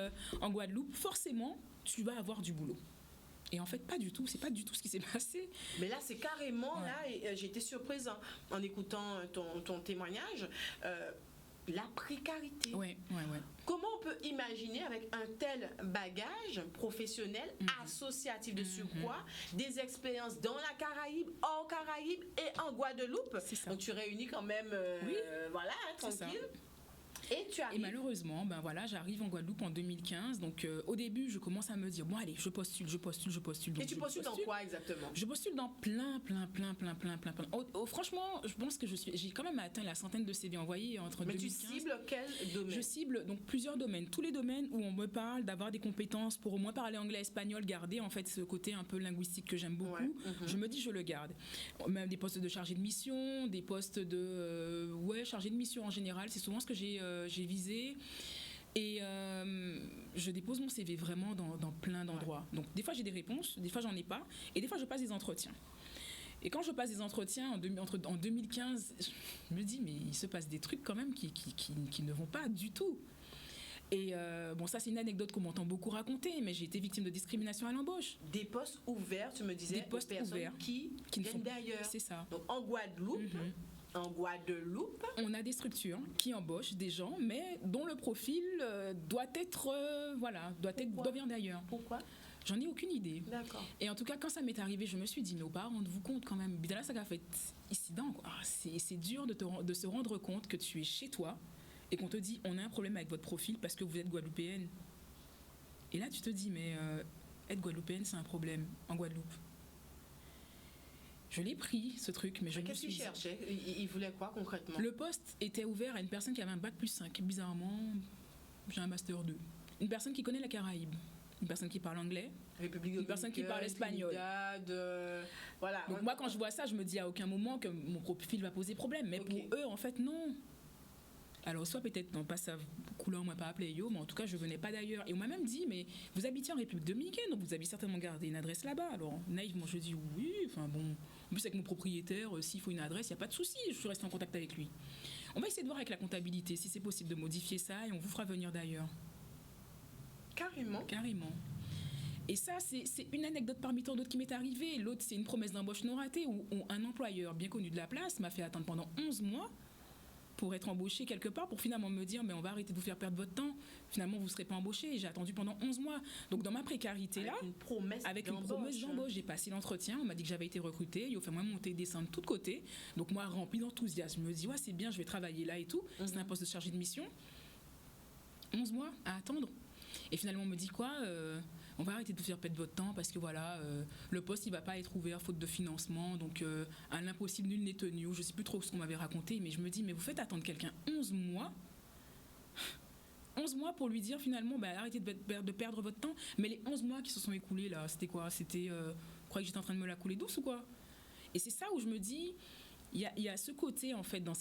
en Guadeloupe, forcément, tu vas avoir du boulot. Et en fait, pas du tout, c'est pas du tout ce qui s'est passé. Mais là, c'est carrément, là, et j'ai été surprise en écoutant ton témoignage, la précarité. Ouais. Comment on peut imaginer, avec un tel bagage professionnel, associatif de surcroît, des expériences dans la Caraïbe, hors Caraïbe et en Guadeloupe? Donc tu réunis quand même, voilà, tranquille. Et tu arrives. Et malheureusement, ben voilà, j'arrive en Guadeloupe en 2015. Donc au début, je commence à me dire, bon allez, je postule. Donc, Et tu postules dans quoi exactement? Je postule dans plein. Franchement, je pense que j'ai quand même atteint la centaine de CV envoyés entre 2015. Mais tu cibles quel domaine? Je cible donc plusieurs domaines. Tous les domaines où on me parle d'avoir des compétences pour au moins parler anglais, espagnol, garder en fait ce côté un peu linguistique que j'aime beaucoup. Ouais. Je me dis, je le garde. Même des postes de chargé de mission, des postes de chargé de mission en général. C'est souvent ce que j'ai visé. Et je dépose mon CV vraiment dans plein d'endroits. Donc des fois j'ai des réponses, des fois j'en ai pas, et des fois je passe des entretiens. Et quand je passe des entretiens en 2015, je me dis mais il se passe des trucs quand même qui ne vont pas du tout. Et bon, ça c'est une anecdote qu'on m'entend beaucoup raconter, mais j'ai été victime de discrimination à l'embauche. Des postes ouverts, tu me disais, des postes aux personnes ouverts qui viennent d'ailleurs. C'est ça. Donc en Guadeloupe. En Guadeloupe, on a des structures qui embauchent des gens, mais dont le profil doit venir d'ailleurs. Pourquoi? J'en ai aucune idée. D'accord. Et en tout cas, quand ça m'est arrivé, je me suis dit, mais pas rendez-vous compte quand même. Bidala, ça a fait ici c'est dur de se rendre compte que tu es chez toi et qu'on te dit, on a un problème avec votre profil parce que vous êtes guadeloupéenne. Et là, tu te dis, mais être guadeloupéenne, c'est un problème en Guadeloupe. Je l'ai pris, ce truc, mais je me suis... Qu'est-ce qu'il cherchait? Il voulait quoi, concrètement? Le poste était ouvert à une personne qui avait un bac plus 5. Bizarrement, j'ai un master 2. Une personne qui connaît la Caraïbe. Une personne qui parle anglais. Une personne qui parle espagnol. Voilà. Donc moi, quand je vois ça, je me dis à aucun moment que mon profil va poser problème. Mais pour eux, en fait, non. Alors, soit peut-être, non, pas ça, couleur, moi pas appelé yo, mais en tout cas, je venais pas d'ailleurs. Et on m'a même dit, mais vous habitez en République dominicaine, donc vous avez certainement gardé une adresse là-bas. Alors, naïvement, je dis oui, enfin bon, en plus avec mon propriétaire, s'il faut une adresse, il n'y a pas de souci, je suis restée en contact avec lui. On va essayer de voir avec la comptabilité si c'est possible de modifier ça et on vous fera venir d'ailleurs. Carrément. Et ça, c'est une anecdote parmi tant d'autres qui m'est arrivée. L'autre, c'est une promesse d'embauche non ratée où un employeur bien connu de la place m'a fait attendre pendant 11 mois pour être embauché quelque part, pour finalement me dire mais on va arrêter de vous faire perdre votre temps, finalement vous ne serez pas embauché. Et j'ai attendu pendant 11 mois. Donc dans ma précarité là, avec une promesse d'embauche, j'ai passé l'entretien, on m'a dit que j'avais été recrutée, il a fait moi monter et descendre de tous côtés. Donc moi rempli d'enthousiasme, je me dis ouais c'est bien, je vais travailler là et tout. C'est un poste de chargé de mission. 11 mois à attendre. Et finalement on me dit quoi on va arrêter de vous faire perdre votre temps parce que voilà, le poste il va pas être ouvert faute de financement, donc à l'impossible nul n'est tenu, ou je sais plus trop ce qu'on m'avait raconté, mais je me dis mais vous faites attendre quelqu'un 11 mois pour lui dire finalement arrêtez de perdre votre temps. Mais les 11 mois qui se sont écoulés là, c'était quoi? C'était vous croyez que j'étais en train de me la couler douce ou quoi? Et c'est ça où je me dis il y a ce côté en fait dans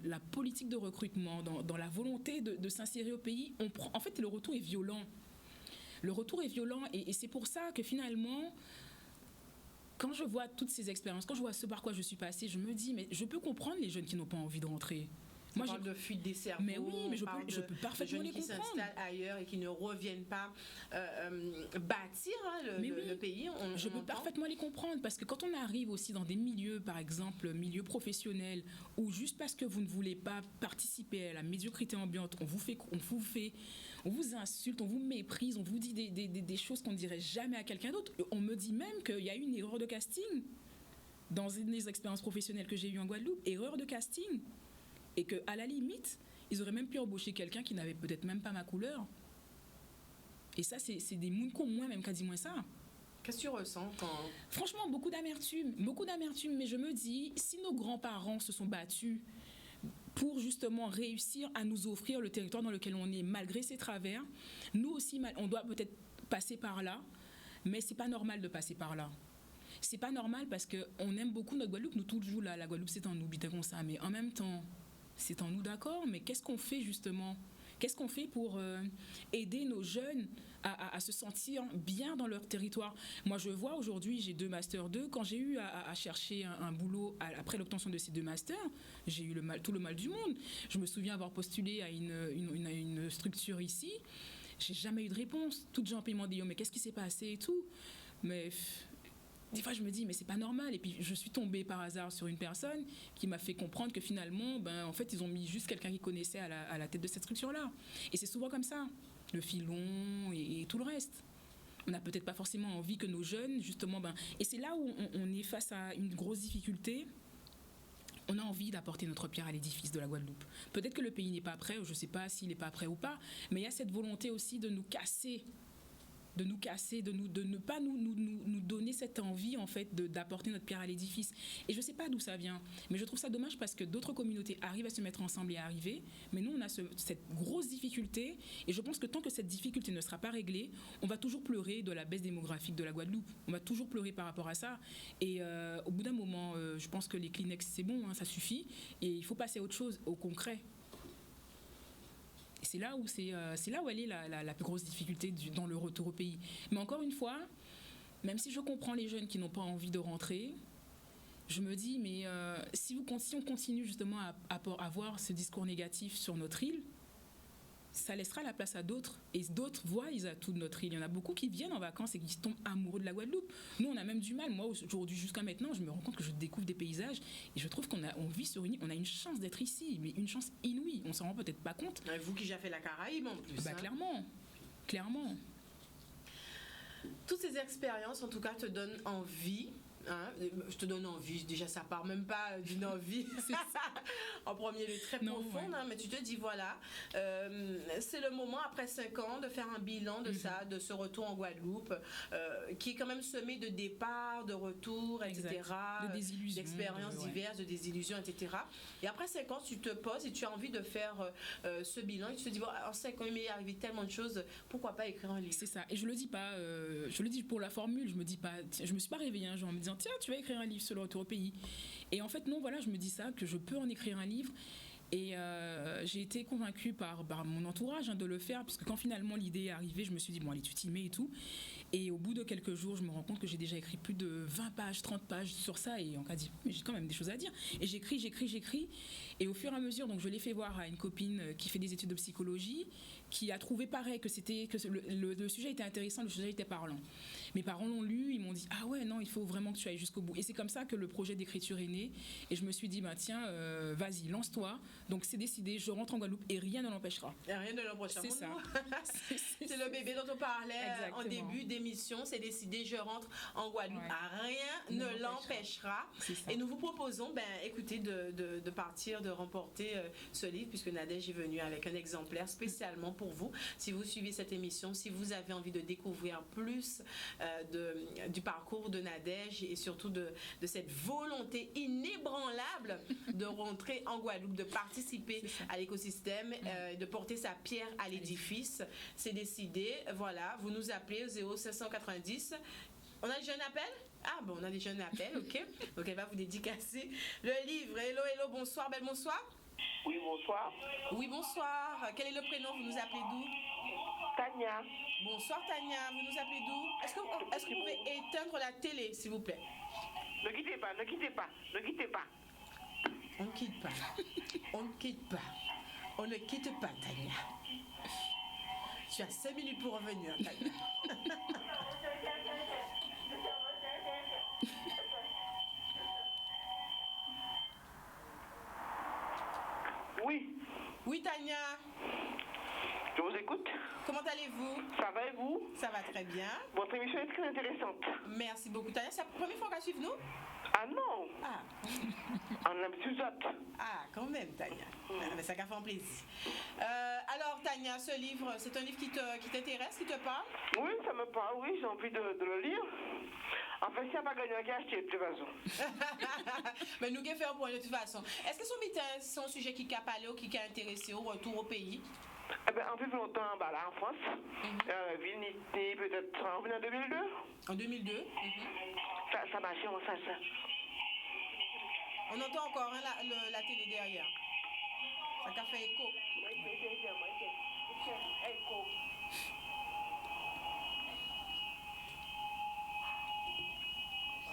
la politique de recrutement, dans la volonté de s'insérer au pays, en fait le retour est violent. Et c'est pour ça que finalement, quand je vois toutes ces expériences, quand je vois ce par quoi je suis passée, je me dis, mais je peux comprendre les jeunes qui n'ont pas envie de rentrer. Moi, parle de fuite des cerveaux. Mais oui, mais je peux parfaitement les comprendre. Qui s'installent ailleurs et qui ne reviennent pas bâtir le pays. Je peux parfaitement les comprendre parce que quand on arrive aussi dans des milieux, par exemple, milieux professionnels, où juste parce que vous ne voulez pas participer à la médiocrité ambiante, on vous insulte, on vous méprise, on vous dit des choses qu'on ne dirait jamais à quelqu'un d'autre. On me dit même qu'il y a eu une erreur de casting dans une des expériences professionnelles que j'ai eues en Guadeloupe. Erreur de casting. Et qu'à la limite, ils auraient même pu embaucher quelqu'un qui n'avait peut-être même pas ma couleur. Et ça, c'est des mouns comme moi, même qu'a dit moi ça. Qu'est-ce que tu ressens quand... Franchement, beaucoup d'amertume, mais je me dis, si nos grands-parents se sont battus pour justement réussir à nous offrir le territoire dans lequel on est, malgré ses travers, nous aussi, on doit peut-être passer par là, mais c'est pas normal de passer par là. C'est pas normal parce qu'on aime beaucoup notre Guadeloupe, nous toujours là, la Guadeloupe c'est en nous, comme ça, mais en même temps, c'est en nous d'accord, mais qu'est-ce qu'on fait justement ? Qu'est-ce qu'on fait pour aider nos jeunes à se sentir bien dans leur territoire ? Moi, je vois aujourd'hui, j'ai 2 Masters 2. Quand j'ai eu à chercher un boulot après l'obtention de ces 2 Masters, j'ai eu tout le mal du monde. Je me souviens avoir postulé à une structure ici. J'ai jamais eu de réponse. Toutes les gens m'ont dit, mais qu'est-ce qui s'est passé et tout ? Mais... des fois, je me dis, mais c'est pas normal. Et puis, je suis tombée par hasard sur une personne qui m'a fait comprendre que finalement, en fait, ils ont mis juste quelqu'un qui connaissait à la tête de cette structure-là. Et c'est souvent comme ça, le filon et tout le reste. On n'a peut-être pas forcément envie que nos jeunes, justement... et c'est là où on est face à une grosse difficulté on a envie d'apporter notre pierre à l'édifice de la Guadeloupe. Peut-être que le pays n'est pas prêt, je ne sais pas s'il n'est pas prêt ou pas, mais il y a cette volonté aussi de nous casser, de ne pas nous donner cette envie en fait d'apporter notre pierre à l'édifice. Et je ne sais pas d'où ça vient, mais je trouve ça dommage parce que d'autres communautés arrivent à se mettre ensemble et à arriver, mais nous on a cette grosse difficulté, et je pense que tant que cette difficulté ne sera pas réglée, on va toujours pleurer de la baisse démographique de la Guadeloupe, on va toujours pleurer par rapport à ça, et au bout d'un moment, je pense que les Kleenex c'est bon, hein, ça suffit, et il faut passer à autre chose, au concret. C'est là où elle est la plus grosse difficulté dans le retour au pays. Mais encore une fois, même si je comprends les jeunes qui n'ont pas envie de rentrer, je me dis, mais si on continue justement à avoir ce discours négatif sur notre île, ça laissera la place à d'autres. Et d'autres voient les atouts de notre île. Il y en a beaucoup qui viennent en vacances et qui tombent amoureux de la Guadeloupe. Nous, on a même du mal. Moi, aujourd'hui, jusqu'à maintenant, je me rends compte que je découvre des paysages et je trouve qu'on vit sur une île. On a une chance d'être ici, mais une chance inouïe. On s'en rend peut-être pas compte. Vous qui avez fait la Caraïbe en plus. Bah, hein. Clairement. Toutes ces expériences, en tout cas, te donnent envie. Hein, je te donne envie, déjà ça part même pas d'une envie en premier lieu très profonde, hein, mais tu te dis voilà, c'est le moment après 5 ans de faire un bilan de ça, de ce retour en Guadeloupe, qui est quand même semé de départs, de retours, etc., de désillusions, d'expériences diverses, de désillusions, etc. Et après 5 ans, tu te poses et tu as envie de faire ce bilan et tu te dis bon, en 5 ans il m'est arrivé tellement de choses, pourquoi pas écrire un livre? C'est ça, et je le dis pas, je le dis pour la formule, je me suis pas réveillée un jour en me disant tiens, tu vas écrire un livre sur le retour au pays. Et en fait, non, voilà, je me dis ça, que je peux en écrire un livre. Et j'ai été convaincue par mon entourage de le faire, parce que quand finalement l'idée est arrivée, je me suis dit, bon, allez, tu t'y mets et tout. Et au bout de quelques jours, je me rends compte que j'ai déjà écrit plus de 20 pages, 30 pages sur ça. Et on m'a dit, mais j'ai quand même des choses à dire. Et j'écris. Et au fur et à mesure, donc, je l'ai fait voir à une copine qui fait des études de psychologie, qui a trouvé pareil, que le sujet était intéressant, le sujet était parlant. Mes parents l'ont lu, ils m'ont dit ah ouais, non, il faut vraiment que tu ailles jusqu'au bout. Et c'est comme ça que le projet d'écriture est né. Et je me suis dit, tiens, vas-y, lance-toi. Donc c'est décidé, je rentre en Guadeloupe et rien ne l'empêchera. Et rien ne l'empêchera. C'est ça. C'est le bébé dont on parlait en début d'émission. C'est décidé, je rentre en Guadeloupe. Ouais. Rien ne l'empêchera. Et nous vous proposons, écoutez, de partir, de remporter ce livre, puisque Nadège est venue avec un exemplaire spécialement pour vous. Si vous suivez cette émission, si vous avez envie de découvrir plus du parcours de Nadège et surtout de cette volonté inébranlable de rentrer en Guadeloupe, de participer à l'écosystème, de porter sa pierre à l'édifice, c'est décidé. Voilà, vous nous appelez au 0590. On a des jeunes appels? Ah bon, on a des jeunes appels, ok. Donc elle va vous dédicacer le livre. Hello, bonsoir, belle bonsoir. Oui, bonsoir. Oui, bonsoir. Quel est le prénom? Vous nous appelez d'où? Tania. Bonsoir Tania, vous nous appelez d'où? Est-ce que vous pouvez éteindre la télé, s'il vous plaît? Ne quittez pas. On ne quitte pas. On ne quitte pas, Tania. Tu as 5 minutes pour revenir, Tania. Oui. Oui, Tania. Je vous écoute. Comment allez-vous? Ça va et vous? Ça va très bien. Votre émission est très intéressante. Merci beaucoup, Tania. C'est la première fois qu'elle suit nous? Ah non. Ah. On a plus d'autres. Ah, quand même, Tania. Mais ça fait un plaisir. Alors, Tania, ce livre, c'est un livre qui t'intéresse, qui te parle? Oui, ça me parle, oui, j'ai envie de le lire. Enfin, s'il n'y a pas gagnant qui a acheté, de toute façon. Mais nous, qu'est-ce qu'on fait pour de toute façon? Est-ce que c'est un sujet qui a parlé ou qui a intéressé au retour au pays? Eh bien, en plus longtemps, là, en France, Villeneuve, peut-être en 2002. En 2002 Ça marche, ça. On entend encore la télé derrière. Ça a fait écho.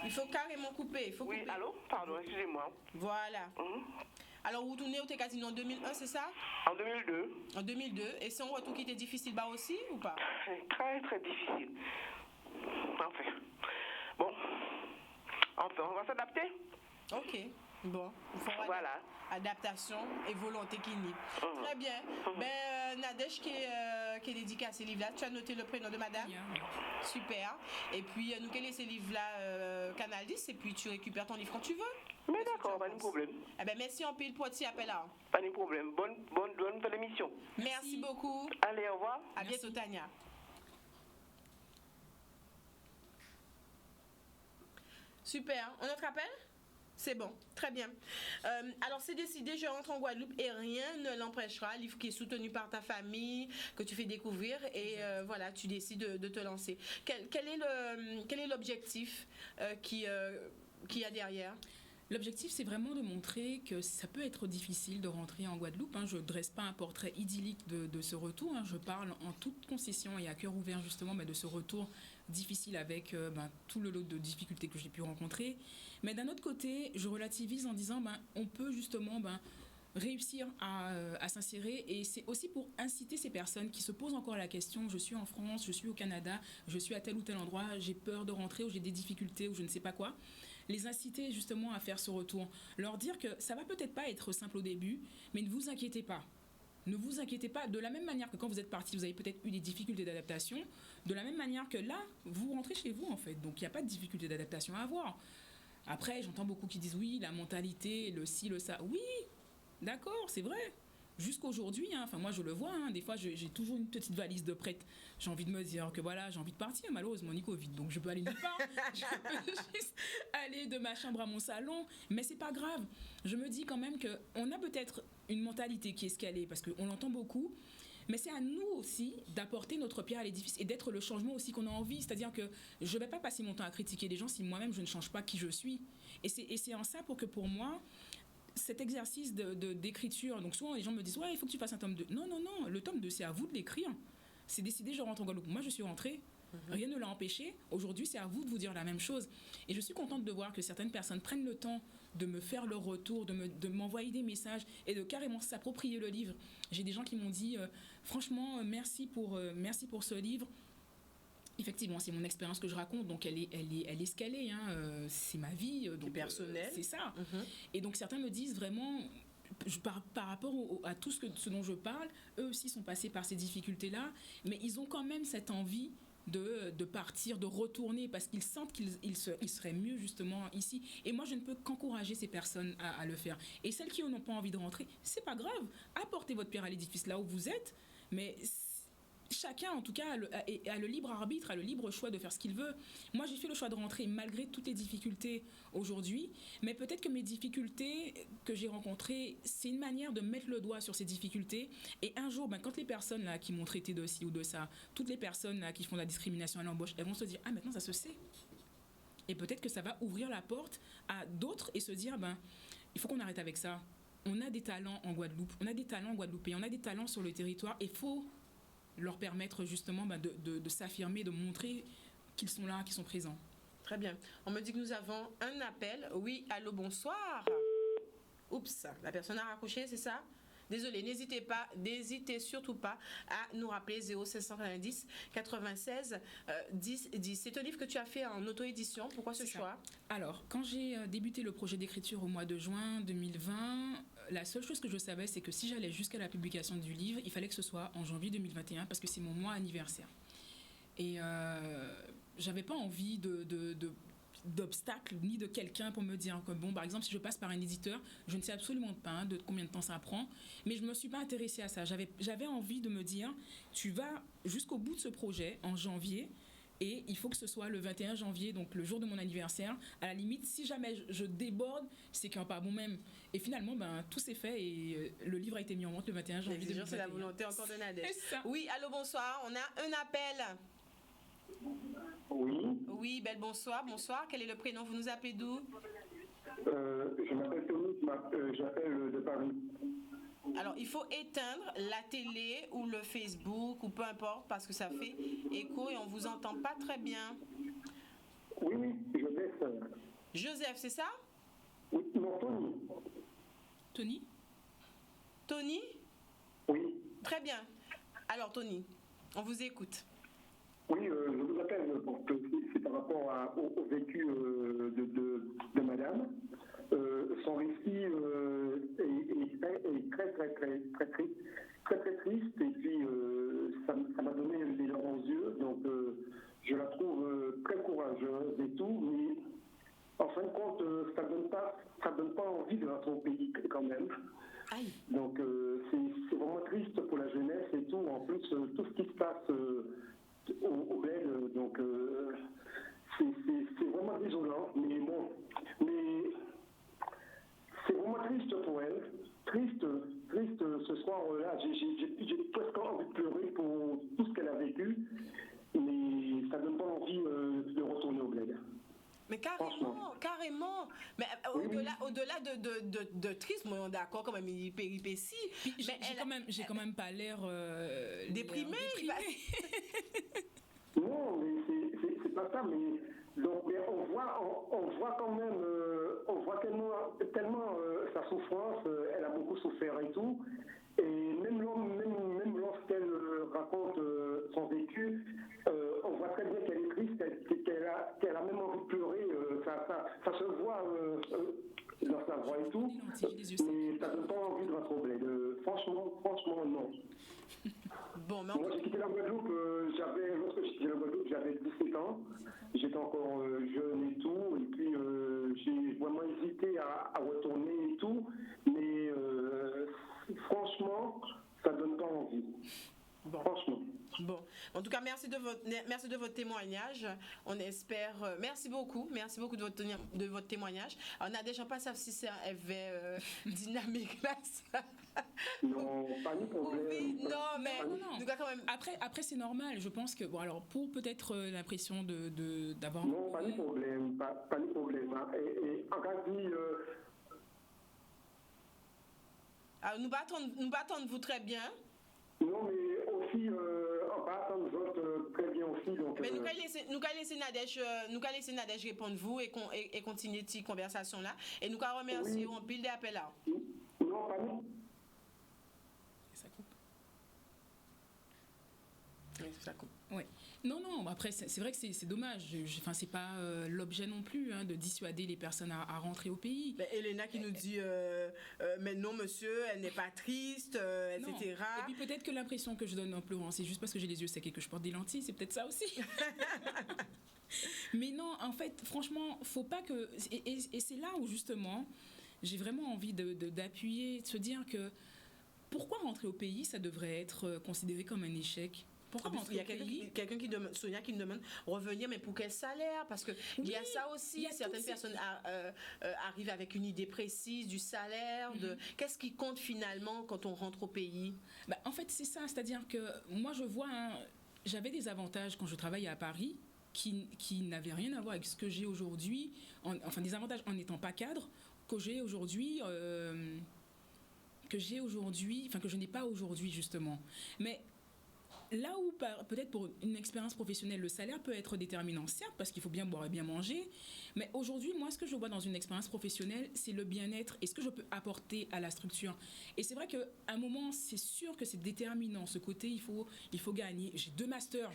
Il faut carrément couper. Oui, allô? Pardon, excusez-moi. Voilà. Alors, vous tournez au Técasino en 2001, c'est ça? En 2002. En 2002. Et c'est un retour qui était difficile aussi ou pas? Très, très difficile. Enfin. Bon. Enfin, on va s'adapter. Ok. Bon. Il faut voilà. Adaptation et volonté qui nie. Très bien. Nadège qui est dédicacé ce livre-là. Tu as noté le prénom de madame? Super. Et puis, nous quel est ce livre-là, Canal 10, et puis tu récupères ton livre quand tu veux. Mais d'accord, pas de problème. Eh ben, merci en pile pour cet appel là. Pas de problème. Bonne émission. Merci beaucoup. Allez, au revoir. À bientôt, Tania. Super. Un autre appel? C'est bon, très bien. Alors, c'est décidé, je rentre en Guadeloupe et rien ne l'empêchera. Livre qui est soutenu par ta famille, que tu fais découvrir et voilà, tu décides de te lancer. Quel est l'objectif qu'il y a derrière? L'objectif, c'est vraiment de montrer que ça peut être difficile de rentrer en Guadeloupe. Je ne dresse pas un portrait idyllique de ce retour. Je parle en toute concession et à cœur ouvert justement de ce retour difficile avec tout le lot de difficultés que j'ai pu rencontrer. Mais d'un autre côté, je relativise en disant on peut justement réussir à s'insérer, et c'est aussi pour inciter ces personnes qui se posent encore la question: je suis en France, je suis au Canada, je suis à tel ou tel endroit, j'ai peur de rentrer ou j'ai des difficultés ou je ne sais pas quoi. Les inciter justement à faire ce retour, leur dire que ça va peut-être pas être simple au début, mais ne vous inquiétez pas. Ne vous inquiétez pas, de la même manière que quand vous êtes parti, vous avez peut-être eu des difficultés d'adaptation, de la même manière que là, vous rentrez chez vous en fait, donc il n'y a pas de difficulté d'adaptation à avoir. Après, j'entends beaucoup qui disent oui, la mentalité, le ci, le ça. Oui, d'accord, c'est vrai. Jusqu'aujourd'hui, moi je le vois, des fois j'ai toujours une petite valise de prête. J'ai envie de me dire que voilà, j'ai envie de partir, malheureusement ni Covid, donc je peux aller nulle part. Je peux juste aller de ma chambre à mon salon, mais c'est pas grave. Je me dis quand même qu'on a peut-être une mentalité qui est escalée, parce qu'on l'entend beaucoup, mais c'est à nous aussi d'apporter notre pierre à l'édifice et d'être le changement aussi qu'on a envie. C'est-à-dire que je ne vais pas passer mon temps à critiquer les gens si moi-même je ne change pas qui je suis. Et c'est en ça pour moi, cet exercice d'écriture, donc souvent les gens me disent ouais, il faut que tu fasses un tome 2. Non, le tome 2 c'est à vous de l'écrire. C'est décidé, je rentre en Guadeloupe. Moi je suis rentrée, rien ne l'a empêché. Aujourd'hui c'est à vous de vous dire la même chose. Et je suis contente de voir que certaines personnes prennent le temps de me faire leur retour, de m'envoyer des messages et de carrément s'approprier le livre. J'ai des gens qui m'ont dit franchement merci pour ce livre. Effectivement, c'est mon expérience que je raconte, donc elle est escalée, c'est ma vie, donc personnel. C'est ça. Et donc certains me disent vraiment, par rapport à tout ce dont je parle, eux aussi sont passés par ces difficultés-là, mais ils ont quand même cette envie de partir, de retourner, parce qu'ils sentent qu'ils seraient mieux justement ici. Et moi, je ne peux qu'encourager ces personnes à le faire. Et celles qui n'ont pas envie de rentrer, c'est pas grave, apportez votre pierre à l'édifice là où vous êtes, mais chacun, en tout cas, a le libre arbitre, a le libre choix de faire ce qu'il veut. Moi, j'ai fait le choix de rentrer malgré toutes les difficultés aujourd'hui, mais peut-être que mes difficultés que j'ai rencontrées, c'est une manière de mettre le doigt sur ces difficultés. Et un jour, quand les personnes là, qui m'ont traité de ci ou de ça, toutes les personnes là, qui font la discrimination à l'embauche, elles vont se dire « Ah, maintenant, ça se sait ». Et peut-être que ça va ouvrir la porte à d'autres et se dire « Il faut qu'on arrête avec ça. On a des talents en Guadeloupe, on a des talents guadeloupéens, on a des talents sur le territoire, et il faut leur permettre justement de s'affirmer, de montrer qu'ils sont là, qu'ils sont présents. » Très bien. On me dit que nous avons un appel. Oui, allô, bonsoir. Oups, la personne a raccroché, c'est ça? Désolé, n'hésitez surtout pas à nous rappeler 0790 96 10 10. C'est un livre que tu as fait en auto-édition. Pourquoi ce choix? Alors, quand j'ai débuté le projet d'écriture au mois de juin 2020, la seule chose que je savais, c'est que si j'allais jusqu'à la publication du livre, il fallait que ce soit en janvier 2021 parce que c'est mon mois anniversaire. Et j'avais pas envie d'obstacles ni de quelqu'un pour me dire que par exemple, si je passe par un éditeur, je ne sais absolument pas de combien de temps ça prend, mais je me suis pas intéressée à ça. J'avais envie de me dire, tu vas jusqu'au bout de ce projet en janvier, et il faut que ce soit le 21 janvier, donc le jour de mon anniversaire. À la limite, si jamais je déborde, c'est qu'il n'y a pas bon même. Et finalement, tout s'est fait et le livre a été mis en vente le 21 janvier 2021. C'est la volonté encore de Nadège. C'est ça. Oui, allô, bonsoir. On a un appel. Oui. Oui, belle bonsoir. Bonsoir. Quel est le prénom? Vous nous appelez d'où? Je m'appelle Tony, j'appelle de Paris. Alors, il faut éteindre la télé ou le Facebook ou peu importe parce que ça fait écho et on vous entend pas très bien. Oui, Joseph. Joseph, c'est ça? Oui, non, Tony. Tony? Tony? Oui. Très bien. Alors, Tony, on vous écoute. Oui, je vous appelle pour que c'est par rapport au vécu de madame. Son récit est est très, très, très, très triste. Très, très triste. Et puis, ça m'a donné les larmes aux yeux. Donc, je la trouve très courageuse et tout. Mais en fin de compte, ça donne pas envie de rentrer au pays quand même. Aïe. Donc, c'est vraiment triste pour la jeunesse et tout. En plus, tout ce qui se passe au bled, donc, c'est vraiment désolant. Mais bon, c'est vraiment triste pour elle. Triste ce soir-là. J'ai presque envie de pleurer pour tout ce qu'elle a vécu. Mais ça donne pas envie de retourner au bled. Mais carrément. Mais au-delà de triste, moi, on est d'accord quand même, il péripéties. J'ai quand même pas l'air déprimé. Non, mais c'est pas ça. Mais donc, on voit quand même, on voit tellement sa souffrance. Elle a beaucoup souffert et tout. Et même lorsqu'elle raconte son vécu, on voit très bien qu'elle est triste, qu'elle a même envie de pleurer. Ça se voit dans sa voix et tout. Mais ça donne pas envie de rentrer au bled. Franchement, non. Bon, mais moi, j'ai quitté la Guadeloupe, lorsque j'ai quitté la Guadeloupe, j'avais 17 ans. J'étais encore jeune et tout. Et puis, j'ai vraiment hésité à retourner et tout. Mais franchement, ça donne pas envie. Bon. Franchement. Bon, en tout cas, merci de votre témoignage. On espère. Merci beaucoup de votre témoignage. Alors, on a des gens pas savent si c'est un effet dynamique là. Non, pas de problème. Oui, non, mais non. en tout cas, quand même. Après c'est normal. Je pense que bon, alors pour peut-être l'impression d'avoir. Non, pas de problème, pas de problème. Hein. Et en cas de Alors, nous battons vous très bien. Non, mais aussi, on va attendre votre très bien aussi. Donc, mais nous allons laisser Nadège répondre vous et continuer cette conversation là. Et nous allons remercier en pile d'appels là. Non, pas nous. Ça coupe. Oui, ça coupe. Ouais. Non, après, c'est vrai que c'est dommage. Enfin, c'est pas l'objet non plus de dissuader les personnes à rentrer au pays. Ben, Elena qui nous dit mais non, monsieur, elle n'est pas triste, etc. Non. Et puis peut-être que l'impression que je donne en pleurant, c'est juste parce que j'ai les yeux secs et que je porte des lentilles, c'est peut-être ça aussi. Mais non, en fait, franchement, faut pas que. Et c'est là où justement, j'ai vraiment envie d'appuyer, de se dire que pourquoi rentrer au pays, ça devrait être considéré comme un échec. Pourquoi il y a quelqu'un qui demande, Sonia qui me demande revenir, mais pour quel salaire? Parce que il y a ça aussi. Certaines personnes arrivent avec une idée précise du salaire, de qu'est-ce qui compte finalement quand on rentre au pays. En fait, c'est ça. C'est-à-dire que moi, je vois, j'avais des avantages quand je travaillais à Paris qui n'avaient rien à voir avec ce que j'ai aujourd'hui. Enfin, des avantages en n'étant pas cadre que j'ai aujourd'hui. Que je n'ai pas aujourd'hui justement. Mais là où peut-être pour une expérience professionnelle, le salaire peut être déterminant, certes, parce qu'il faut bien boire et bien manger, mais aujourd'hui, moi, ce que je vois dans une expérience professionnelle, c'est le bien-être et ce que je peux apporter à la structure. Et c'est vrai qu'à un moment, c'est sûr que c'est déterminant, ce côté, il faut gagner. J'ai 2 masters.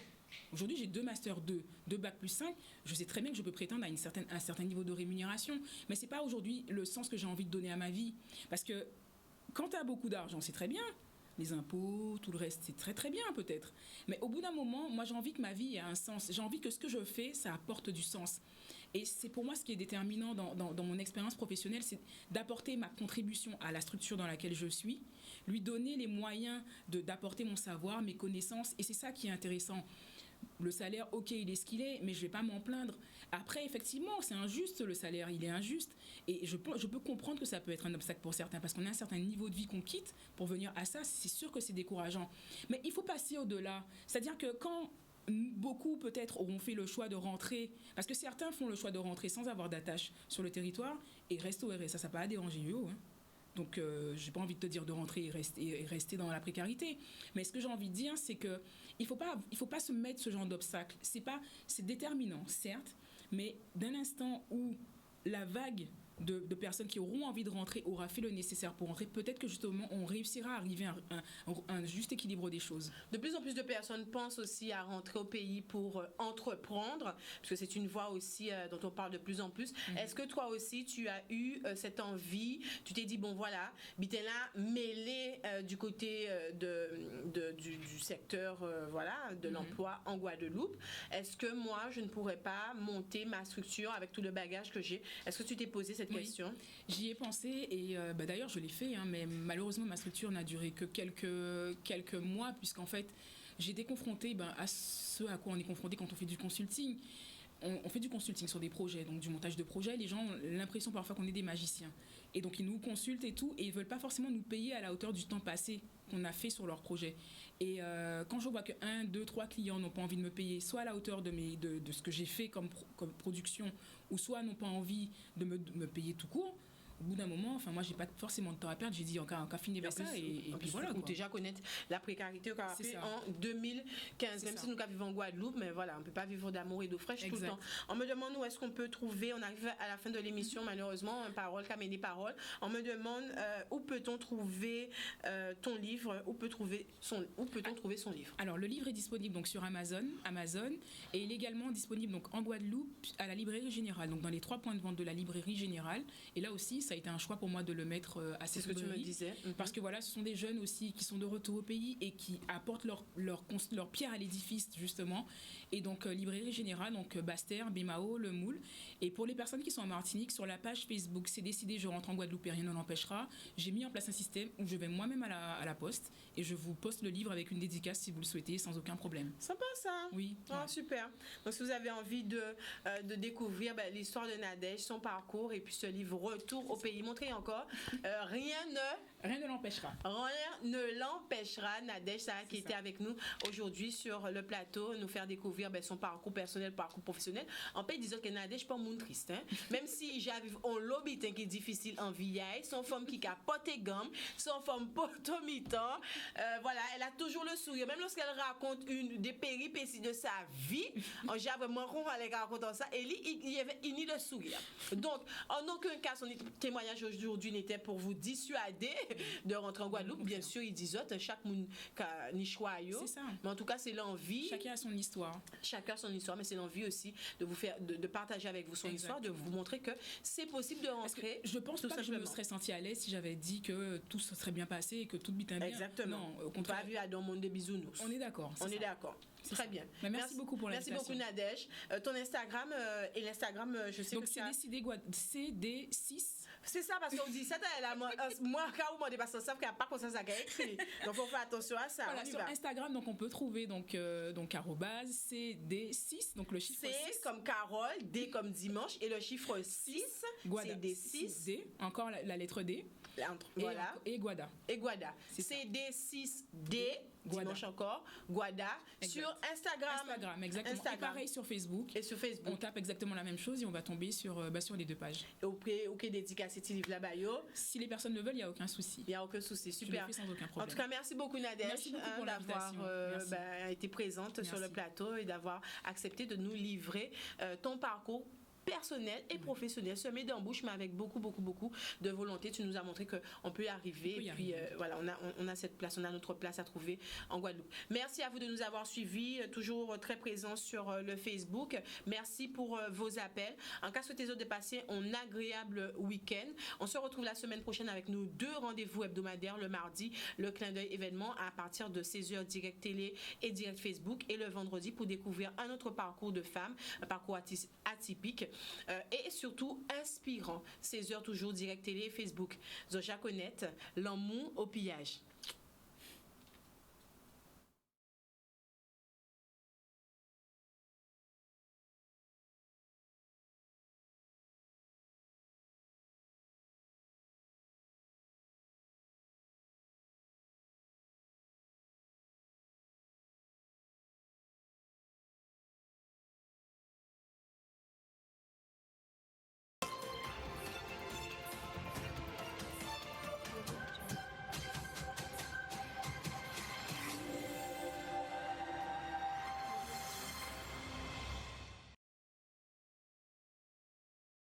Aujourd'hui, j'ai 2 masters 2 bac plus 5. Je sais très bien que je peux prétendre à un certain niveau de rémunération, mais ce n'est pas aujourd'hui le sens que j'ai envie de donner à ma vie. Parce que quand tu as beaucoup d'argent, c'est très bien. Les impôts, tout le reste, c'est très très bien peut-être. Mais au bout d'un moment, moi j'ai envie que ma vie ait un sens. J'ai envie que ce que je fais, ça apporte du sens. Et c'est pour moi ce qui est déterminant dans mon expérience professionnelle, c'est d'apporter ma contribution à la structure dans laquelle je suis, lui donner les moyens d'apporter mon savoir, mes connaissances. Et c'est ça qui est intéressant. Le salaire, ok, il est ce qu'il est, mais je ne vais pas m'en plaindre. Après, effectivement, c'est injuste, le salaire, il est injuste. Et je peux comprendre que ça peut être un obstacle pour certains, parce qu'on a un certain niveau de vie qu'on quitte pour venir à ça, c'est sûr que c'est décourageant. Mais il faut passer au-delà. C'est-à-dire que quand beaucoup, peut-être, auront fait le choix de rentrer, parce que certains font le choix de rentrer sans avoir d'attache sur le territoire, et restent au RSA, ça n'a pas dérangé UO, hein. Donc, je n'ai pas envie de te dire de rentrer et rester dans la précarité. Mais ce que j'ai envie de dire, c'est qu'il ne faut pas se mettre ce genre d'obstacle. C'est déterminant, certes, mais d'un instant où la vague de personnes qui auront envie de rentrer aura fait le nécessaire pour rentrer, peut-être que justement on réussira à arriver à un juste équilibre des choses. De plus en plus de personnes pensent aussi à rentrer au pays pour entreprendre, parce que c'est une voie aussi dont on parle de plus en plus. Est-ce que toi aussi tu as eu cette envie, tu t'es dit bon voilà, Bitena mêlé du côté du secteur voilà, de l'emploi en Guadeloupe, est-ce que moi je ne pourrais pas monter ma structure avec tout le bagage que j'ai? Est-ce que tu t'es posé cette question? J'y ai pensé et d'ailleurs je l'ai fait, mais malheureusement ma structure n'a duré que quelques mois, puisqu'en fait j'ai été confrontée à ce à quoi on est confronté quand on fait du consulting. On fait du consulting sur des projets, donc du montage de projets. Les gens ont l'impression parfois qu'on est des magiciens. Et donc ils nous consultent et tout, et ils ne veulent pas forcément nous payer à la hauteur du temps passé qu'on a fait sur leur projet. Et quand je vois que 1, 2, 3 clients n'ont pas envie de me payer, soit à la hauteur de ce que j'ai fait comme production, ou soit n'ont pas envie de me payer tout court, au bout d'un moment, moi j'ai pas forcément de temps à perdre, j'ai dit on va finir avec ça et puis voilà. Ou déjà connaître la précarité qu'on a fait en 2015, même si nous vivons en Guadeloupe, mais voilà, on peut pas vivre d'amour et d'eau fraîche tout le temps. On me demande où est-ce qu'on peut trouver, on arrive à la fin de l'émission malheureusement, parole Camélie Parole, on me demande où peut-on trouver ton livre, où peut-on trouver son livre? Alors le livre est disponible donc sur Amazon, et il est également disponible donc en Guadeloupe à la librairie générale, donc dans les 3 points de vente de la librairie générale. Et là aussi ça a été un choix pour moi de le mettre à cette librairie. C'est ce que tu me disais. Parce que voilà, ce sont des jeunes aussi qui sont de retour au pays et qui apportent leur pierre à l'édifice justement. Et donc librairie générale, donc Bastère, Bémao, Le Moule. Et pour les personnes qui sont en Martinique, sur la page Facebook C'est décidé, je rentre en Guadeloupe et rien ne l'empêchera, j'ai mis en place un système où je vais moi-même à la poste et je vous poste le livre avec une dédicace si vous le souhaitez sans aucun problème. Sympa ça. Oui. Oh, super. Donc si vous avez envie de découvrir l'histoire de Nadège, son parcours et puis ce livre Retour au pays, montrez encore, rien ne l'empêchera. Rien ne l'empêchera. Nadège Sarah qui était avec nous aujourd'hui sur le plateau, nous faire découvrir son parcours personnel, parcours professionnel. En fait, disons que Nadège pas monde triste, hein? Même si j'arrive on lobby qui est difficile en vie, son femme qui capote et gamme, son femme potomitan, voilà, elle a toujours le sourire, même lorsqu'elle raconte des péripéties de sa vie. J'ai vraiment con en les racontant ça, et il nie le sourire. Donc, en aucun cas, son témoignage aujourd'hui n'était pour vous dissuader de rentrer en Guadeloupe. Bien sûr, il dit chaque monde ni choix. C'est ça. Mais en tout cas, c'est l'envie. Chacun a son histoire. Chacun a son histoire, mais c'est l'envie aussi de vous faire, de partager avec vous son histoire, de vous montrer que c'est possible de rentrer. Je pense pas que je me serais sentie à l'aise si j'avais dit que tout se serait bien passé et que tout bien. Exactement. Non, au contraire. Pas vu à dans le monde des bisounours. On est d'accord. On est d'accord. Très bien. Mais merci beaucoup pour l'invitation. Merci beaucoup Nadège. Ton Instagram et l'Instagram, je sais donc que c'est décidé CD6. C'est ça parce qu'on dit ça moi quand on dépasse ça qu'il n'y a pas comme ça écrit. Donc faut faire attention à ça. Voilà, sur Instagram donc on peut trouver donc @CD6 donc le chiffre C 6 comme Carole, D comme dimanche et le chiffre 6 CD6 D encore la lettre D. Voilà. Et Guada. CD6D dimanche encore, Guada, exact. Sur Instagram. Exactement. Et pareil sur Facebook. Et sur Facebook. On tape exactement la même chose et on va tomber sur les 2 pages. Ok, dédicace ce livre là-bas. Si les personnes le veulent, il n'y a aucun souci. Il n'y a aucun souci, super. Je le fais sans aucun problème. En tout cas, merci beaucoup Nadège. Merci beaucoup pour d'avoir été présente sur le plateau et d'avoir accepté de nous livrer ton parcours personnel et professionnel, semé d'embûches, mais avec beaucoup de volonté. Tu nous as montré qu'on peut y arriver. Voilà, on a cette place, on a notre place à trouver en Guadeloupe. Merci à vous de nous avoir suivis, toujours très présents sur le Facebook. Merci pour vos appels. En cas souhaitez de passer un agréable week-end. On se retrouve la semaine prochaine avec nos 2 rendez-vous hebdomadaires, le mardi, le clin d'œil événement à partir de 16h direct télé et direct Facebook, et le vendredi pour découvrir un autre parcours de femme, un parcours atypique. Et surtout inspirant. 16h toujours direct télé et Facebook. Zoja Connect, l'amour au pillage.